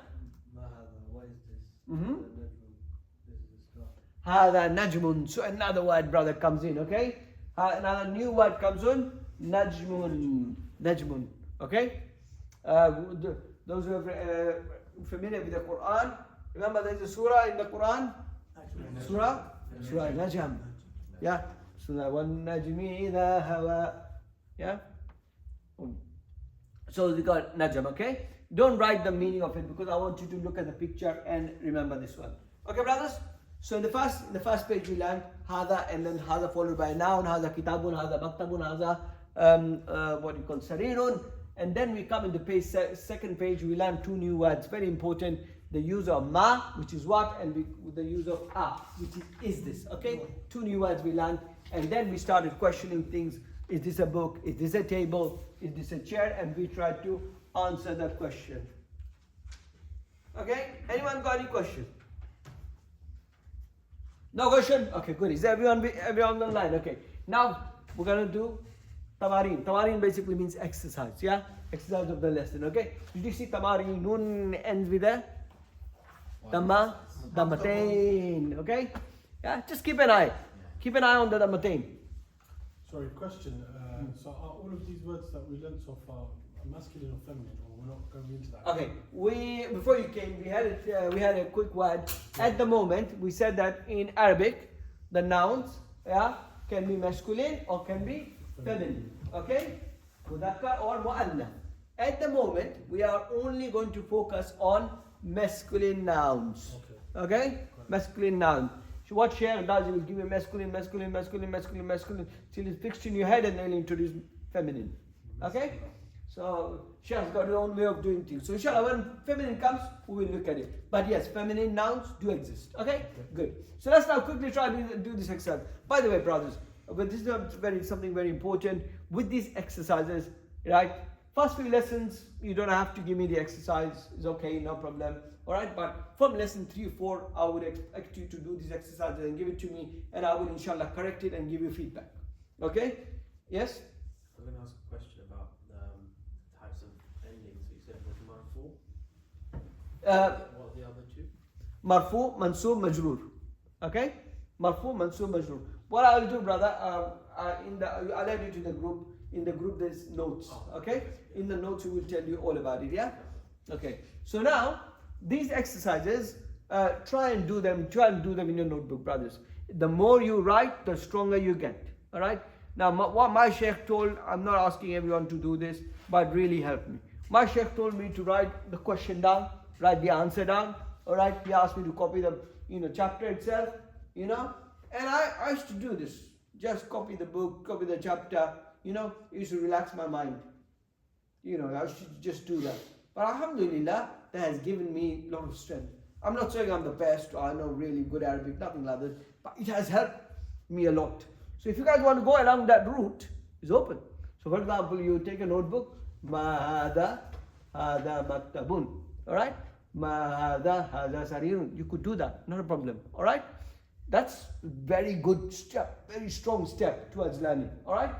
What is this? Mm-hmm. This is the star. Hada najmun. So another word, brother, comes in, okay? Another new word comes in. Najmun. Najmun. Okay? Those who are familiar with the Quran, remember there is a surah in the Quran? Surah Najm. Yeah? Surah Wan Najmi Idha Hawa. Yeah? So we got Najm, okay? Don't write the meaning of it because I want you to look at the picture and remember this one. Okay, brothers? So in the first page we learned Hada, and then Hada followed by a noun, Hada Kitabun, Hada Maktabun, Hada what you call Sarirun. And then we come into page second page, we learn two new words, very important. The use of ma, which is what, and the use of which is this, okay? Two new words we learned, and then we started questioning things. Is this a book? Is this a table? Is this a chair? And we tried to answer that question. Okay? Anyone got any question? No question? Okay, good. Is everyone on the line? Okay. Now we're gonna do Tamarin. Tamarin basically means exercise, yeah? Exercise of the lesson, okay? Did you see Tamarin? Nun ends with a Damatain, okay? Yeah, just keep an eye. Keep an eye on the Damatain. Sorry, question. So are all of these words that we learned so far masculine or feminine, or we're not going into that? Okay, before you came, we had a quick word. At the moment, we said that in Arabic, the nouns, yeah, can be masculine or can be feminine. Okay, Mudhakkar or Mu'annath. At the moment, we are only going to focus on masculine nouns. Okay, masculine noun. So what Shaykh does, he will give you masculine till it's fixed in your head, and then he'll introduce feminine. Okay. So Shaykh's got his own way of doing things. So inshallah, when feminine comes, we will look at it. But yes, feminine nouns do exist. Okay? Good. So let's now quickly try to do this exercise. By the way, brothers, but this is something very important with these exercises, right? First few lessons, you don't have to give me the exercise. It's okay, no problem. Alright, but from lesson 3 or 4, I would expect you to do these exercises and give it to me, and I will inshallah correct it and give you feedback. Okay? Yes? I'm going to ask a question about types of endings. You said was marfu. What are the other two? Marfu, mansub, majroor. Okay? Marfu, mansub, majroor. What I will do, brother, I'll add you to the group. In the group there's notes. Okay? In the notes we will tell you all about it, yeah? Okay. So now, these exercises, try and do them in your notebook, brothers. The more you write, the stronger you get. Alright? Now, what my Sheikh told, I'm not asking everyone to do this, but really helped me. My Sheikh told me to write the question down, write the answer down. Alright? He asked me to copy the chapter itself, and I used to do this. Just copy the book, copy the chapter, it used to relax my mind. I used to just do that. But alhamdulillah, that has given me a lot of strength. I'm not saying I'm the best or I know really good Arabic, nothing like that, but it has helped me a lot. So if you guys want to go along that route, it's open. So for example, you take a notebook, ma hada maktabun, alright? Ma hada sarirun. You could do that, not a problem, alright? That's very good step, very strong step towards learning, alright?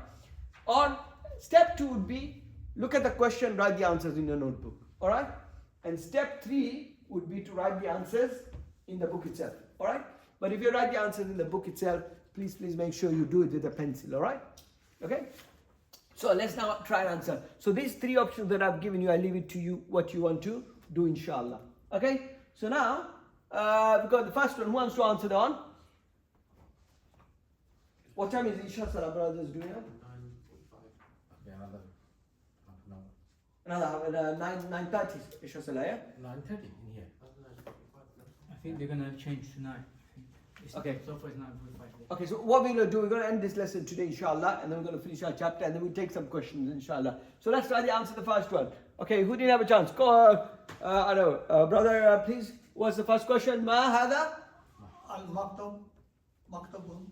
Or step 2 would be, look at the question, write the answers in your notebook, alright? And step 3 would be to write the answers in the book itself, alright? But if you write the answers in the book itself, please make sure you do it with a pencil, alright? Okay? So let's now try and answer. So these 3 options that I've given you, I leave it to you what you want to do, inshallah. Okay? So now, we've got the first one. Who wants to answer that one? What time is Isha Salah, brothers, doing now? 9:45. Okay, another half an hour. Another 9:30 Isha Salah, yeah? 9:30 in here. I think they're gonna change tonight. Okay. So far it's 9:45. Okay, so what we're going to do, we're going to end this lesson today, inshallah, and then we're going to finish our chapter, and then we'll take some questions, inshallah. So let's try to answer the first one. Okay, who didn't have a chance? Go, brother, please. What's the first question? Ma hada? Al-Maktab, Maktabun.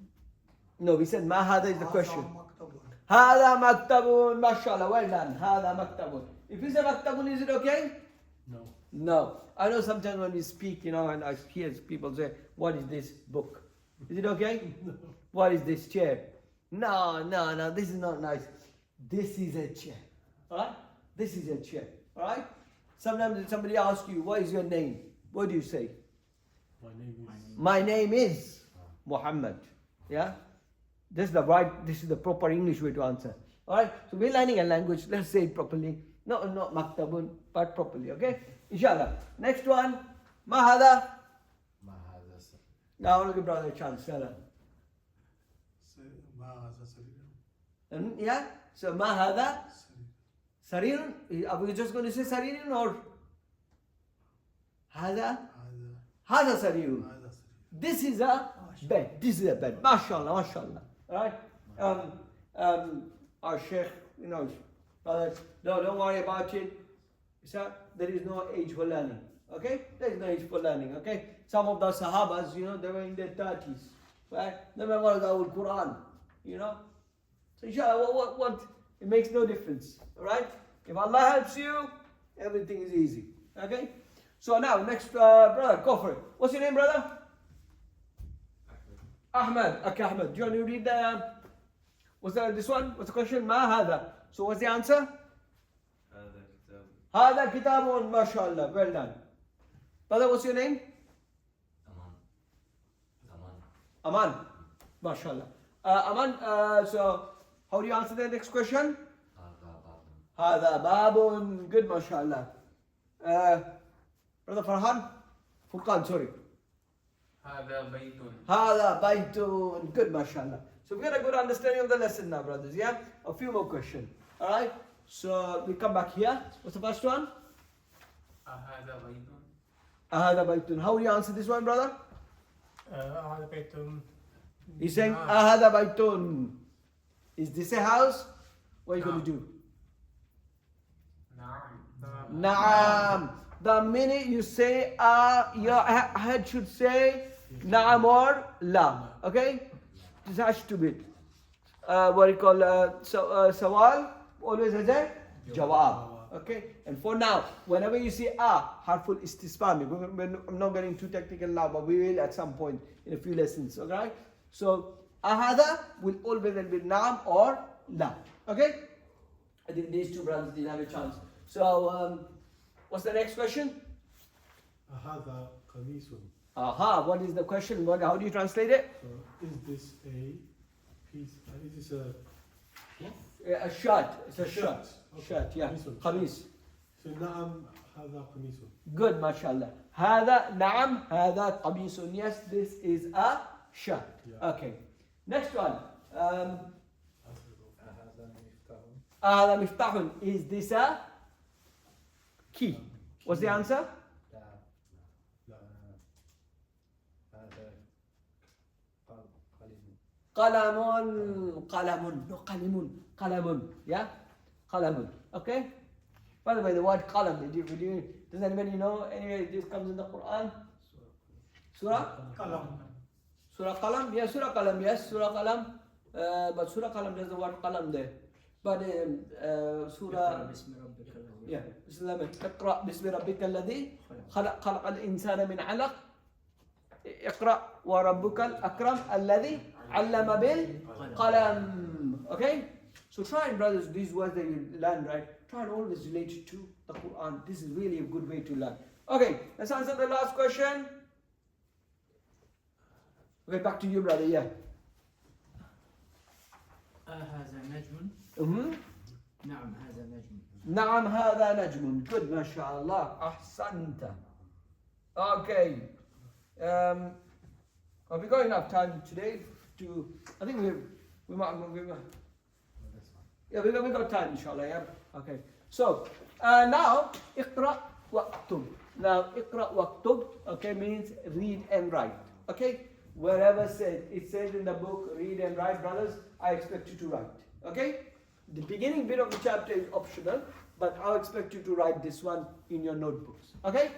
No, we said ma hada is the question. Maktabun. Hada maktabun, mashallah, well done. Hada maktabun. If you say maktabun, is it okay? No. No. I know sometimes when we speak, and I hear people say, what is this book? Is it okay? No. What is this chair? No, this is not nice. This is a chair. Alright? This is a chair. Alright? Sometimes if somebody asks you, what is your name? What do you say? My name is. My name is Muhammad. Yeah? This is the proper English way to answer. Alright? So we're learning a language, let's say it properly. No, not maktabun, but properly, okay? Inshallah. Next one. Mahada. ما هذا سر. Now I want to give brother a chance. Salah. Yeah? So mahada. Sarirun. Are we just going to say sarirun or hada? Hada sarirun. This is a bed. This is a bed. MashaAllah, MashaAllah. Alright? Our Sheikh, brother, no, don't worry about it. So there is no age for learning. Okay? There is no age for learning. Okay? Some of the Sahabas, they were in their 30s. Right? They memorized the whole Quran. So inshallah, what? It makes no difference. Alright? If Allah helps you, everything is easy. Okay? So now, next brother, go for it. What's your name, brother? Ahmed. Okay, Ahmed. Do you want to read the... What's this one? What's the question? Ma hada. So what's the answer? Hada kitabun, mashallah. Well done. Brother, what's your name? Aman. Mashallah. Aman, so how do you answer the next question? Hada babun. Good, mashallah. Brother Farhan? Furqan, sorry. هذا بيت. Hada baytun. Good, mashallah. So we got a good understanding of the lesson now, brothers. Yeah? A few more questions. Alright? So we come back here. What's the first one? هذا بيت. Ahada baytun. How do you answer this one, brother? هذا بيت. He's saying نعم. Ahada baytun. Is this a house? What are you going to do? نعم. Naam. The minute you say your head should say Naam or La. Okay? This has to be what you call Sawal always has a Jawab. Okay? And for now, whenever you see harful istisfami, I'm not getting too technical now, but we will at some point in a few lessons. Okay? So Ahada will always be Naam or La. Okay? I think these two brothers didn't have a chance. So what's the next question? هذا قميص. Aha, what is the question? How do you translate it? So is this a piece? Is this a A shirt. It's a shirt. Okay. Shirt, yeah. Qamis. So نعم هذا قميص. Good, mashallah. هذا نعم هذا قميص. Yes, this is a shirt. Yeah. Okay. Next one. هذا مفتاح. هذا مفتاح. Is this a key? What's the answer? لا. لا. هذا قلم. قلم. No, قلم. Yeah? قلم. Okay? By the way, the word qalam, does anybody know? Anyway, this comes in the Quran. Surah? Kalam. Surah Qalam? Yeah, Surah Qalam, yes, Surah Qalam. But Surah Qalam there's the word Qalam there. But Surah... بسم ربك الذي Yeah, Islam. اقرأ باسم ربك الذي خلق الإنسان من علق. اقرأ وربك الأكرم الذي علم بالقلم. Okay? So try and brothers, these words that you learn, right? Try and always relate it to the Quran. This is really a good way to learn. Okay, let's answer the last question. Okay, back to you, brother. Yeah. هذا نجم. Mm-hmm. نعم هذا نجم. نعم هذا نجم. Good, mashallah. أحسنت. Okay. Have we got enough time today to? I think we might. Yeah, we got time, inshallah. Yeah. Okay. So now اقرأ واكتب. Now اقرأ واكتب. Okay, means read and write. Okay. Wherever it says in the book, read and write, brothers, I expect you to write. Okay? The beginning bit of the chapter is optional, but I'll expect you to write this one in your notebooks. Okay?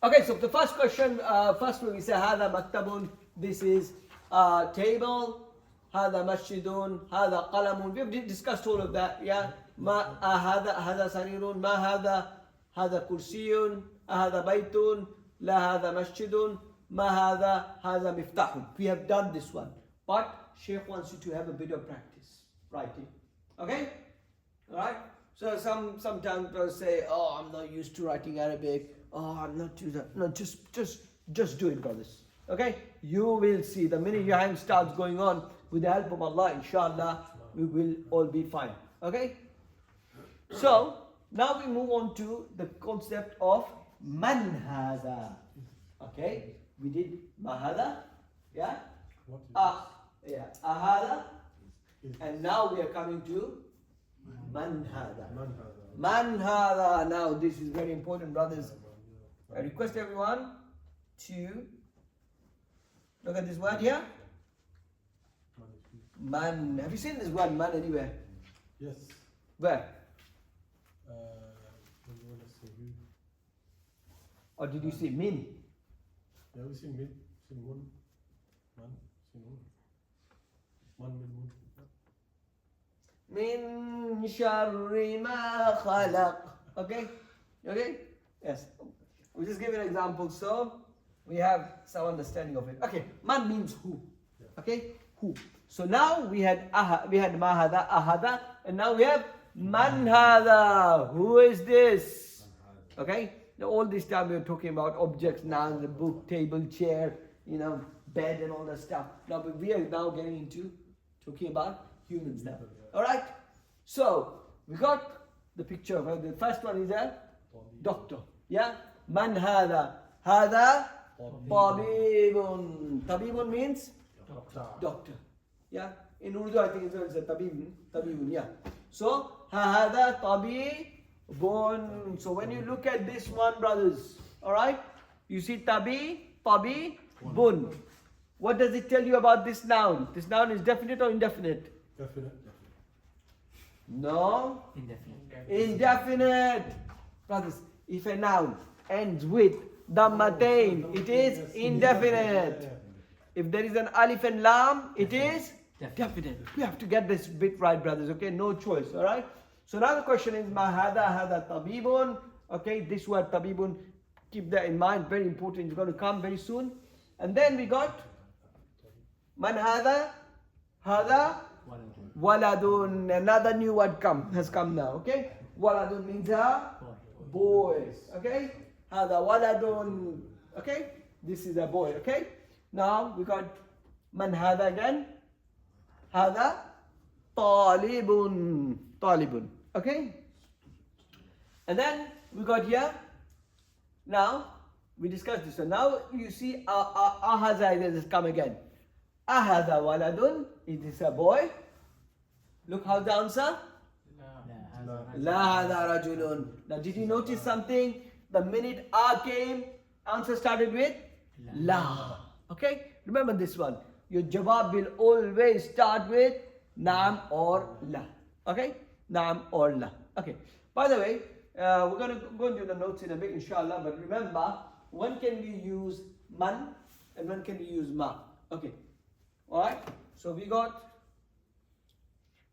Okay, so the first question, first one we say هذا مكتب, this is table. هذا مسجد, هذا قلم. We've discussed all of that, yeah. ما هذا سرير, ما هذا كرسي, هذا بيت, لا هذا مسجد, ما هذا مفتاح. We have done this one, but Sheikh wants you to have a bit of practice writing. Okay, all right. So sometimes people say, oh, I'm not used to writing Arabic. Oh, I'm not too that. No, just do it, brothers. Okay, you will see the minute your hand starts going on, with the help of Allah, inshallah, we will all be fine. Okay. So now we move on to the concept of man hada. Okay, we did mahada, yeah, What is yeah, ahada, and now we are coming to man hada. man hada? Man hada. Now this is very important, brothers. I request everyone to look at this word here. Man. Have you seen this word man anywhere? Yes. Where? When you want to say who? Or did you say min? Yeah, we seen mid, seen one, man, seen one, min. Min sharri ma khalaq. Okay? Okay? Yes. We just give an example so we have some understanding of it. Okay, man means who. Okay? Who. So now we had ma hada, ahada, and now we have man hada. Who is this? Okay? Now all this time we are talking about objects now, the book, table, chair, bed and all that stuff. Now we are now getting into talking about humans now. Alright? So we got the picture of the first one is a doctor. Yeah? Man hada. Hada tabibun. Tabibun means doctor. Yeah? In Urdu I think it's a tabibun, yeah. So hada tabibun. So when you look at this one, brothers, alright? You see tabibun. What does it tell you about this noun? This noun is definite or indefinite? Definite. No. Indefinite. Indefinite. Brothers, if a noun ends with dammatain, it is indefinite. If there is an alif and lam, it is definite. We have to get this bit right, brothers, okay? No choice, alright? So now the question is, ma hada tabibun. Okay, this word tabibun, keep that in mind, very important. It's going to come very soon. And then we got man hada waladun. Another new word has come now, okay? Waladun means boys, okay? Hada waladun, okay? This is a boy, okay? Now we got man hada again. Hada talibun, okay? And then we got here. Now we discussed this. So now you see ahada has come again. Ahada waladun. Is this a boy? Look how the answer. La hada rajulun. Now did you notice something? The minute came, answer started with la. Okay? Remember this one. Your jawab will always start with naam or la. Okay? Naam or la. Okay. By the way, we're going to go into the notes in a bit, inshallah. But remember, when can we use man and when can we use ma? Okay. Alright? So we got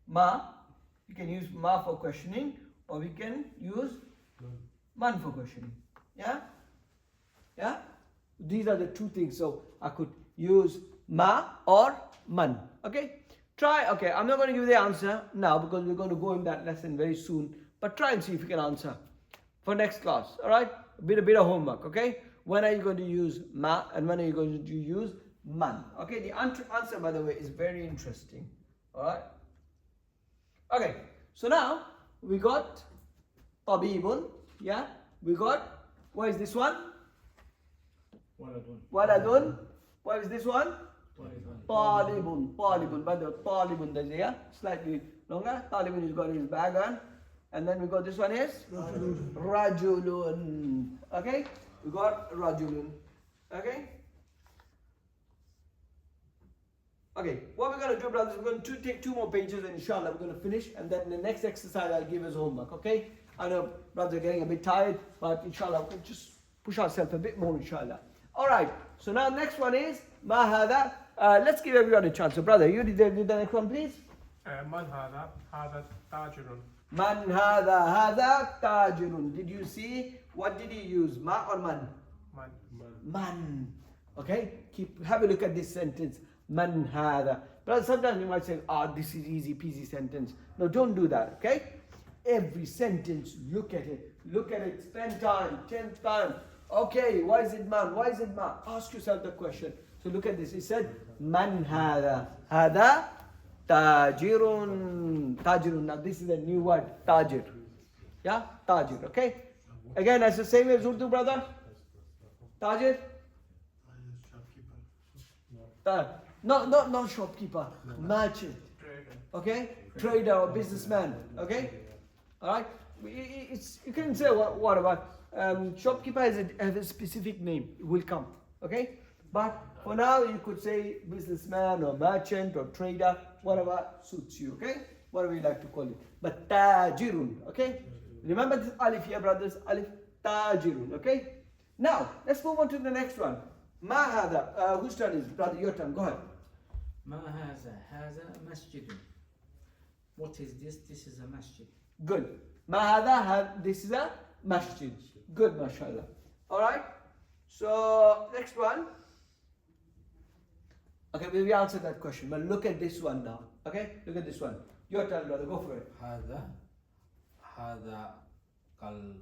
ma. You can use ma for questioning, or we can use man for questioning. Yeah? Yeah? These are the two things. So I could use ma or man. Okay? Try. Okay, I'm not going to give you the answer now because we're going to go in that lesson very soon. But try and see if you can answer for next class. Alright? A bit of homework. Okay? When are you going to use ma and when are you going to use man? Okay? The answer, by the way, is very interesting. Alright? Okay, so now we got tabibun, yeah, we got, what is this one? Waladun. What is this one? Talibun, by the talibun, there's here, slightly longer. Talibun has got his bag on, and then we got this one is rajulun. Okay, we got rajulun. Okay. Okay, what we're going to do, brothers, we're going to take 2 more pages and inshallah we're going to finish, and then the next exercise I'll give as homework, okay? I know brothers are getting a bit tired, but inshallah we'll just push ourselves a bit more, inshallah. All right. So now next one is ma hada. Let's give everyone a chance. So brother, you did the next one, please. من هذا؟ هذا تاجر. Man hada tajirun. Did you see? What did he use? Ma or man? من. Man. Okay. Have a look at this sentence. Man hada. Brother, sometimes you might say, this is easy peasy sentence. No, don't do that. Okay. Every sentence, look at it. Look at it. Spend time. 10th time. Okay. Why is it man? Why is it man? Ask yourself the question. So look at this. He said, man hada. Hada tajirun. Tajirun. Now this is a new word. Tajir. Yeah? Tajir. Okay? Again, that's the same as Urdu, brother. Tajir? No shopkeeper. Merchant. Okay? Trader or businessman. Okay? Alright? You can say what about shopkeeper has a specific name. It will come. Okay? But for now you could say businessman or merchant or trader, whatever suits you, okay? Whatever you like to call it. But tajirun, okay? Remember this alif here, brothers, alif tajirun, okay? Now, let's move on to the next one. Ma hada, whose turn is? Brother, your turn, go ahead. ما هذا؟ هذا مسجد. What is this? This is a masjid. Good. Ma hada, this is a masjid. Good, mashallah. Alright? So, next one. Okay, we answered that question. But look at this one now. Okay? Look at this one. Your turn, brother. Go for it. هذا قلب.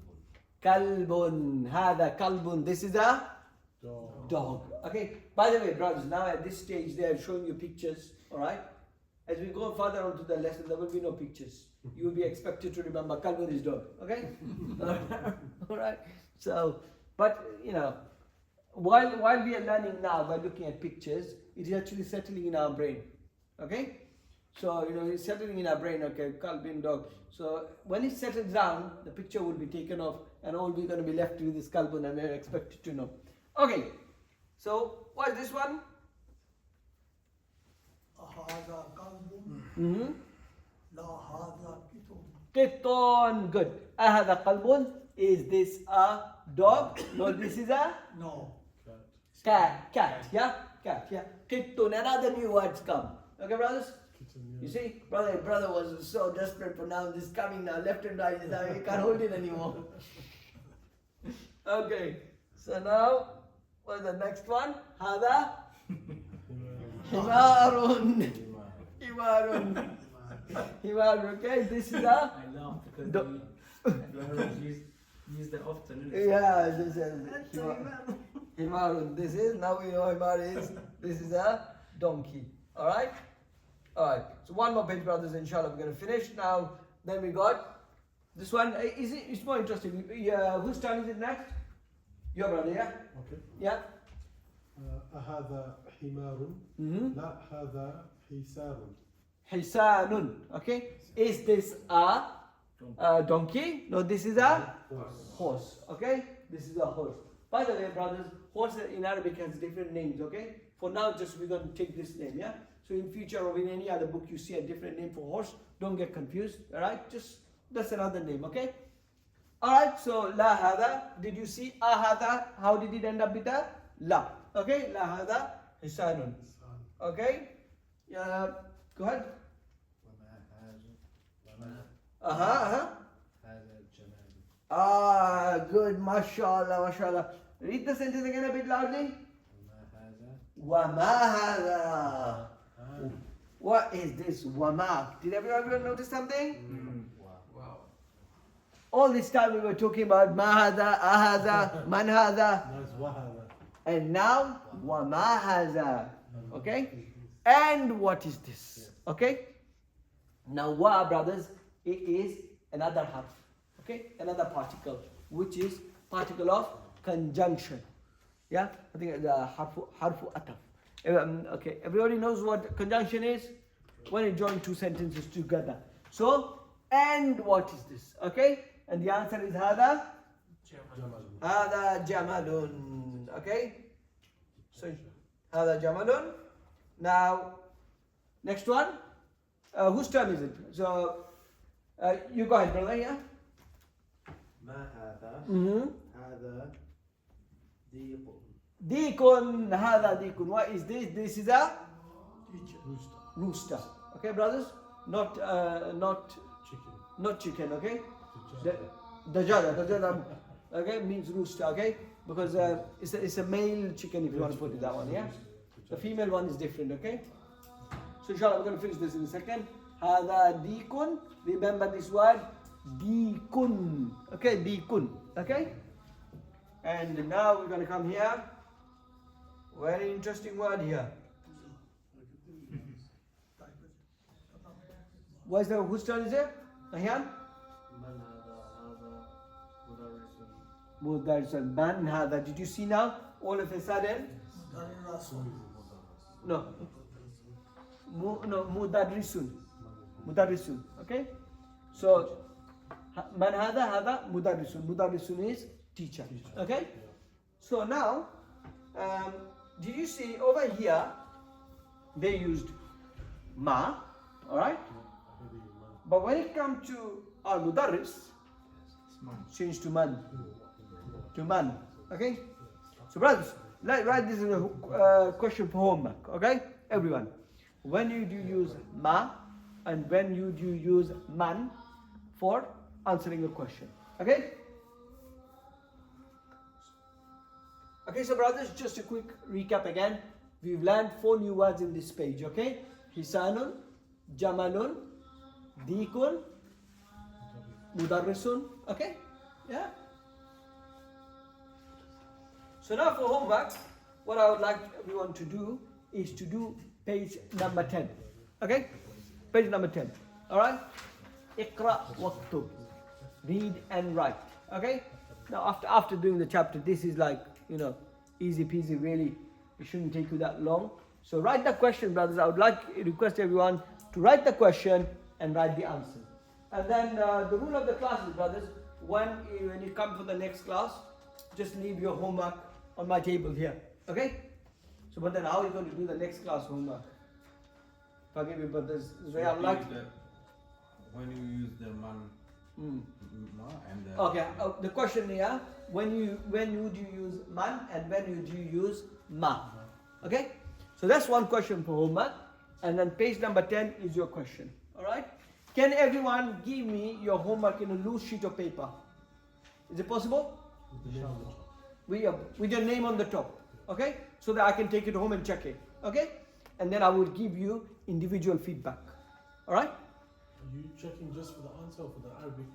Kalbun. Hada kalbun. This is a dog. Okay? By the way, brothers, now at this stage they are showing you pictures. Alright? As we go further on to the lesson, there will be no pictures. You will be expected to remember kalbun is dog. Okay? Alright? So, but, you know, while we are learning now by looking at pictures, it is actually settling in our brain. Okay? So, it's settling in our brain, okay, kalbin dog. So, when it settles down, the picture will be taken off and all we're going to be left with is kalbun and we're expected to know. Okay. So, what is this one? هذا قلب Mm-hmm. لا هذا كتب. Kiton. Good. Ahada kalbun. Is this a dog? No, this is a No. cat. Yeah? Cat, yeah. Kittun, and other new words come. Okay, brothers? You see, brother was so desperate for now, this coming now, left and right, now he can't hold it anymore. Okay, so now, what's the next one? Hada? Himarun. Himarun, okay, this is a... I laugh because Do- we use that often. Isn't it? Yeah, this is Himarun. This is, now we know Himar is, this is a donkey. Alright? Alright. So one more page, brothers, inshallah, we're going to finish. Now, then we got this one. It's more interesting. Whose turn is it next? Your brother, yeah? Okay. Yeah? أهذا حمار؟ Mm-hmm. لا هذا حصار. Hisanun. Okay? Is this a donkey? No, this is a horse. Okay? This is a horse. By the way, brothers, horse in Arabic has different names, okay? For now, just we're going to take this name, yeah? So in future or in any other book you see a different name for horse, don't get confused, alright? Just, that's another name, okay? Alright, so la hada, did you see ahada? How did it end up with a la? Okay, la hada hisanun. Okay? Yeah, go ahead. Good, mashallah. Read the sentence again a bit loudly. Wama hada. What is this wama? Did everyone notice something? Wow. All this time we were talking about mahada, ahada, manhada, Nice wahada. and now wama hada. Okay? And what is this? Okay? Now wa, brothers, it is another harf. Okay? Another particle, which is particle of conjunction. Yeah? I think the harfu ataf. Okay, everybody knows what conjunction is? When you join two sentences together. So, and what is this? Okay? And the answer is hada. Hada jamalun. Okay? So, hada jamalun. Now, next one. Whose turn is it? So, you go ahead, brother, yeah? ما هذا Mm-hmm. هذا Deacon, هذا deacon. What is this? This is a teacher. rooster. Okay, brothers? Not Chicken. not chicken. Okay? Dajjal. Dajjal. Okay, means rooster. Okay, because it's a male chicken if you want to put it that one. Yeah. The female one is different. Okay. So inshallah we're going to finish this in a second. هذا deacon. Remember this word, deacon. Okay, deacon. Okay. And now we're going to come here. Very interesting word here. What is the whose turn is it? Ahyan? Mudarrisun. Man hada. Did you see now? All of a sudden? No. Mudarrisun. Mudarrisun. Okay? So, man hada mudarrisun. Mudarrisun is teacher. Okay? So now, did you see over here, they used ma, alright? But when it comes to our mudarris, change to man. To man. Okay? So brothers, let's write this as a question for homework. Okay? Everyone. When you do use ma and when you do use man for answering a question. Okay? Okay, so brothers, just a quick recap again. We've learned 4 new words in this page, okay? Hisanun, Jamalun, Deacon, Mudarrisun, okay? Yeah? So now for homework, what I would like everyone to do is to do page number 10, okay? Page number 10, alright? Iqra waktub, read and write, okay? Now after doing the chapter, this is like, you know, easy peasy, really. It shouldn't take you that long. So write the question, brothers. I would request everyone to write the question and write the answer. And then the rule of the class is, brothers, when you come for the next class, just leave your homework on my table here. Okay? So, but then how are you going to do the next class homework? Forgive me, but this is very unlikely. When you use the man, ma and the Okay, the question here, when would you use man and when would you use ma? Okay? So that's one question for homework. And then page number 10 is your question. Alright? Can everyone give me your homework in a loose sheet of paper? Is it possible? With your name on the top. Okay? So that I can take it home and check it. Okay? And then I will give you individual feedback. Alright? Are you checking just for the answer or for the Arabic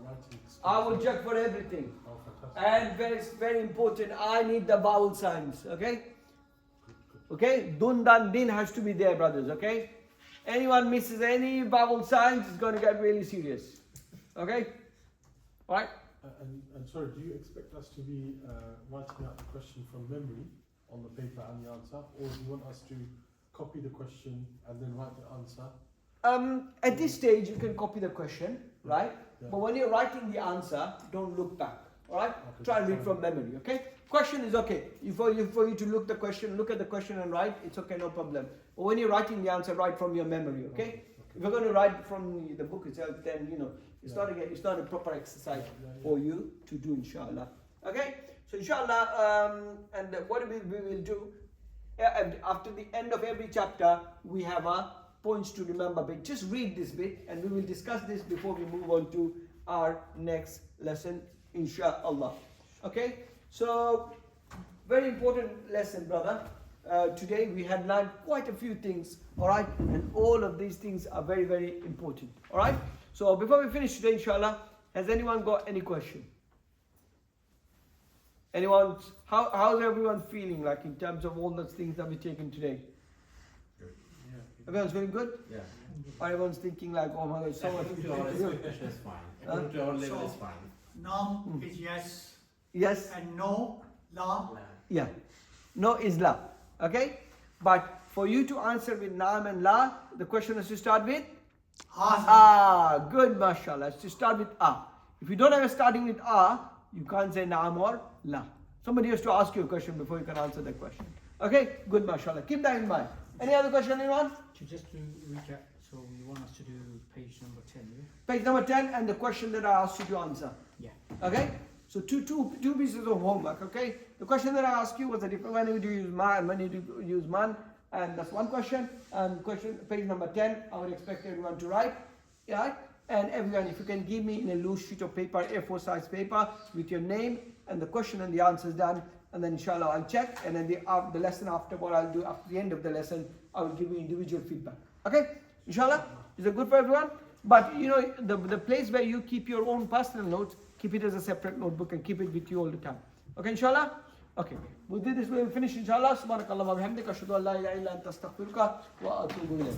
writing? I will check for everything. Oh, fantastic. And very important, I need the vowel signs. Okay? Okay? Dun, dan, din has to be there, brothers. Okay? Anyone misses any vowel signs, it's going to get really serious. Okay? Alright? And sorry, do you expect us to be writing out the question from memory on the paper and the answer, or do you want us to copy the question and then write the answer? At this stage, you can copy the question, right? Yeah. But when you're writing the answer, don't look back. Alright? Okay. Try and read from memory, okay? Question is okay. For you to look at the question and write, it's okay, no problem. But when you're writing the answer, write from your memory, okay? If you're going to write from the book itself, then you know it's not a proper exercise for you to do, inshallah. Okay? So inshallah, and what we will do after the end of every chapter, we have a points to remember bit. Just read this bit, and we will discuss this before we move on to our next lesson, inshallah. Okay? So, very important lesson, brother. Today we had learned quite a few things, alright? And all of these things are very, very important, alright? So, before we finish today, inshallah, has anyone got any question? Anyone? How's everyone feeling, like, in terms of all those things that we've taken today? Everyone's feeling good? Yeah. Or everyone's thinking like, oh my god, so much to To our do. expectation is fine. According to our level is fine. Nam is yes Yes? and no, la. Yeah. No is la. Okay? But for you to answer with naam and la, the question has to start with Haza. ah. Good, mashallah. It's to start with ah. If you don't have a starting with ah, you can't say naam or la. Somebody has to ask you a question before you can answer the question. Okay? Good, mashallah. Keep that in mind. Any other question, anyone? Just to recap, so you want us to do page number 10, yeah? Page number 10 and the question that I asked you to answer. Yeah. Okay? So two pieces of homework, okay? The The question that I asked you was a different, when do you use ma and when do you use man, and that's one question. And question page number 10, I would expect everyone to write, yeah. And everyone, if you can give me in a loose sheet of paper, A4 size paper, with your name and the question and the answers done, and then inshallah I'll check, and then the lesson after, what I'll do after the end of the lesson, I will give you individual feedback. Okay, inshallah. Is it good for everyone? But you know, the place where you keep your own personal notes, keep it as a separate notebook and keep it with you all the time. Okay, inshallah? Okay, with this we'll finish inshallah. Subhanakallah wa bihamdika, ashhadu an la ilaha illa anta astaghfiruka wa atubu ilayk.